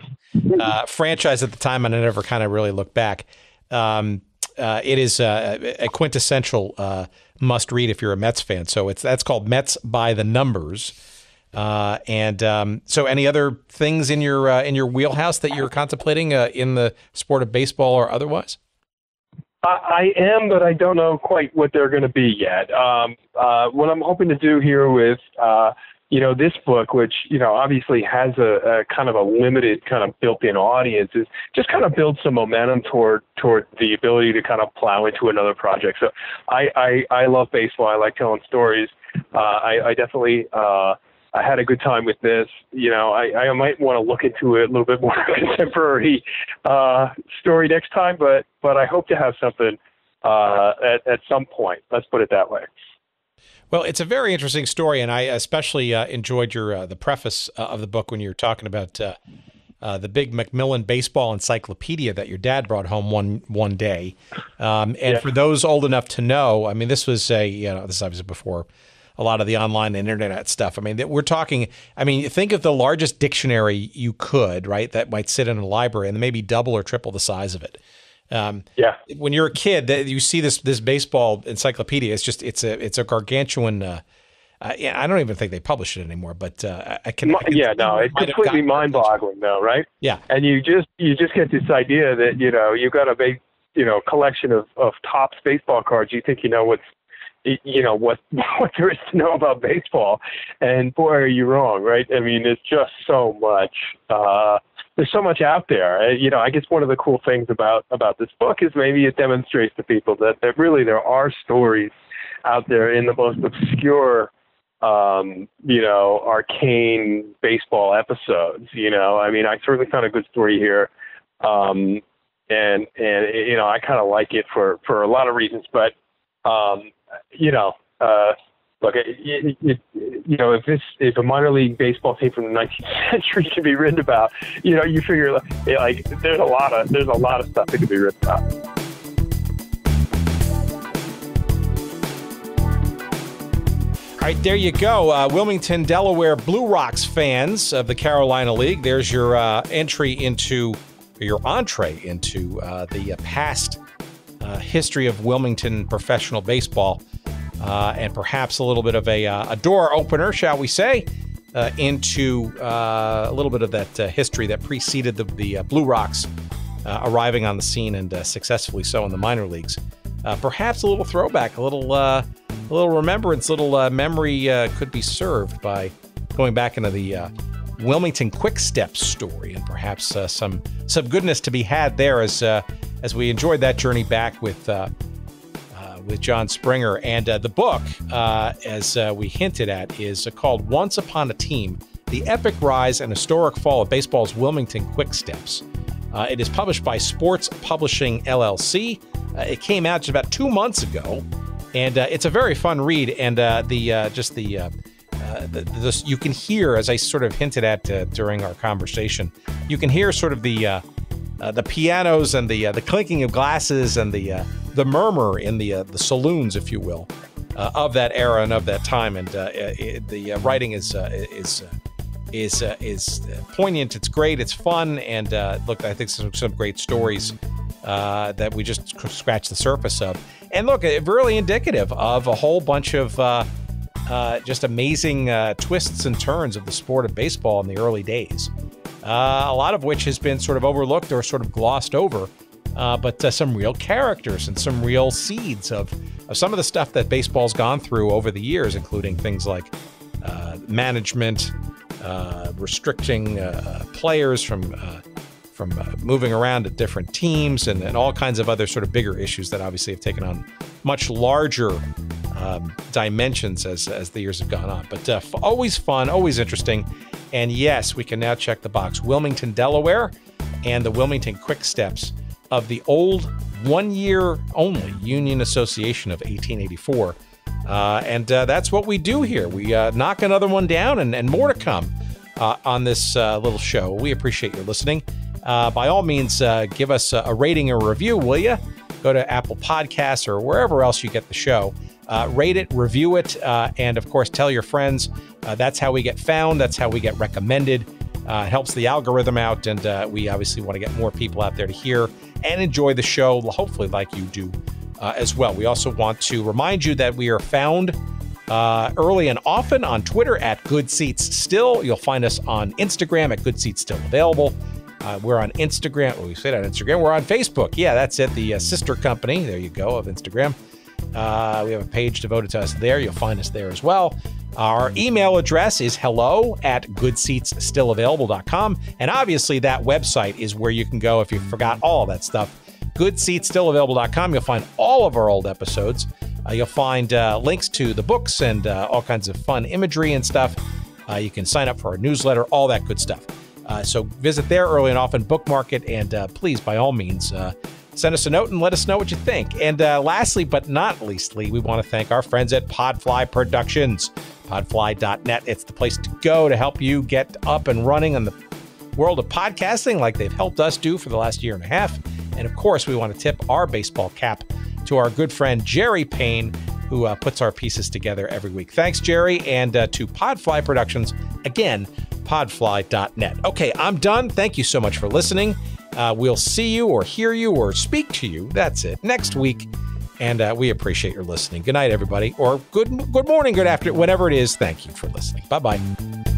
franchise at the time, and I never kind of really looked back. It is a quintessential must read if you're a Mets fan. So that's called Mets by the Numbers. So any other things in your wheelhouse that you're contemplating in the sport of baseball or otherwise? I am, but I don't know quite what they're going to be yet. What I'm hoping to do here with, this book, which, obviously has a kind of a limited kind of built-in audience, is just kind of build some momentum toward the ability to kind of plow into another project. So I love baseball. I like telling stories. I definitely I had a good time with this. I might want to look into it a little bit more contemporary story next time, but I hope to have something at some point. Let's put it that way. Well, it's a very interesting story, and I especially enjoyed your the preface of the book when you were talking about the big Macmillan baseball encyclopedia that your dad brought home one day. For those old enough to know, I mean, this was this is obviously before a lot of the online and internet stuff. I mean, we're talking, think of the largest dictionary you could, right? That might sit in a library and maybe double or triple the size of it. When you're a kid, you see this baseball encyclopedia. It's a gargantuan. I don't even think they publish it anymore, but it's completely mind-boggling, though, right? Yeah, and you just get this idea that you've got a big collection of Topps baseball cards. You think what there is to know about baseball, and boy, are you wrong, right? I mean, it's just so much. There's so much out there. I guess one of the cool things about this book is maybe it demonstrates to people that there are stories out there in the most obscure, arcane baseball episodes. I certainly found a good story here, and I kind of like it for a lot of reasons, but look, if a minor league baseball team from the 19th century can be written about, you figure like there's a lot of stuff that can be written about. All right, there you go. Wilmington, Delaware Blue Rocks fans of the Carolina League. There's your entree into the past history of Wilmington professional baseball. And perhaps a little bit of a door opener, shall we say, into a little bit of that history that preceded the Blue Rocks arriving on the scene, and successfully so in the minor leagues. Perhaps a little throwback, a little remembrance, little memory could be served by going back into the Wilmington Quick Step story, and perhaps some goodness to be had there as we enjoyed that journey back with John Springer. And the book, as we hinted at, is called Once Upon a Team, The Epic Rise and Historic Fall of Baseball's Wilmington Quick Steps. It is published by Sports Publishing, LLC. It came out just about 2 months ago, and it's a very fun read. And you can hear, as I sort of hinted at during our conversation, you can hear sort of the pianos and the clinking of glasses and the murmur in the saloons, if you will, of that era and of that time. And the writing is poignant. It's great. It's fun. And look, I think some great stories that we just scratched the surface of. And look, really indicative of a whole bunch of just amazing twists and turns of the sport of baseball in the early days. A lot of which has been sort of overlooked or sort of glossed over, but some real characters and some real seeds of some of the stuff that baseball's gone through over the years, including things like management, restricting players from moving around to different teams, and all kinds of other sort of bigger issues that obviously have taken on much larger dimensions as the years have gone on. But always fun, always interesting. And yes, we can now check the box. Wilmington, Delaware, and the Wilmington Quick Steps of the old 1 year only Union Association of 1884. And that's what we do here. We knock another one down, and more to come on this little show. We appreciate your listening. By all means, give us a rating or review, will you? Go to Apple Podcasts or wherever else you get the show. Rate it, review it, and of course, tell your friends. That's how we get found. That's how we get recommended. It helps the algorithm out, and we obviously want to get more people out there to hear and enjoy the show, hopefully like you do as well. We also want to remind you that we are found early and often on Twitter at Good Seats Still. You'll find us on Instagram at Good Seats Still Available. We're on Instagram. Well, we say that on Instagram. We're on Facebook. Yeah, that's it. The sister company, there you go, of Instagram. We have a page devoted to us there. You'll find us there as well. Our email address is hello@goodseatsstillavailable.com. And obviously that website is where you can go if you forgot all of that stuff. Goodseatsstillavailable.com. You'll find all of our old episodes. You'll find links to the books and all kinds of fun imagery and stuff. You can sign up for our newsletter, all that good stuff. So visit there early and often, bookmark it, and please, by all means, send us a note and let us know what you think. And lastly, but not leastly, we want to thank our friends at Podfly Productions, podfly.net. It's the place to go to help you get up and running in the world of podcasting like they've helped us do for the last year and a half. And of course, we want to tip our baseball cap to our good friend Jerry Payne, who puts our pieces together every week. Thanks, Jerry, and to Podfly Productions, again, podfly.net. Okay, I'm done. Thank you so much for listening. We'll see you or hear you or speak to you, that's it, next week. And we appreciate your listening. Good night, everybody. Or good morning, good afternoon, whatever it is. Thank you for listening. Bye-bye.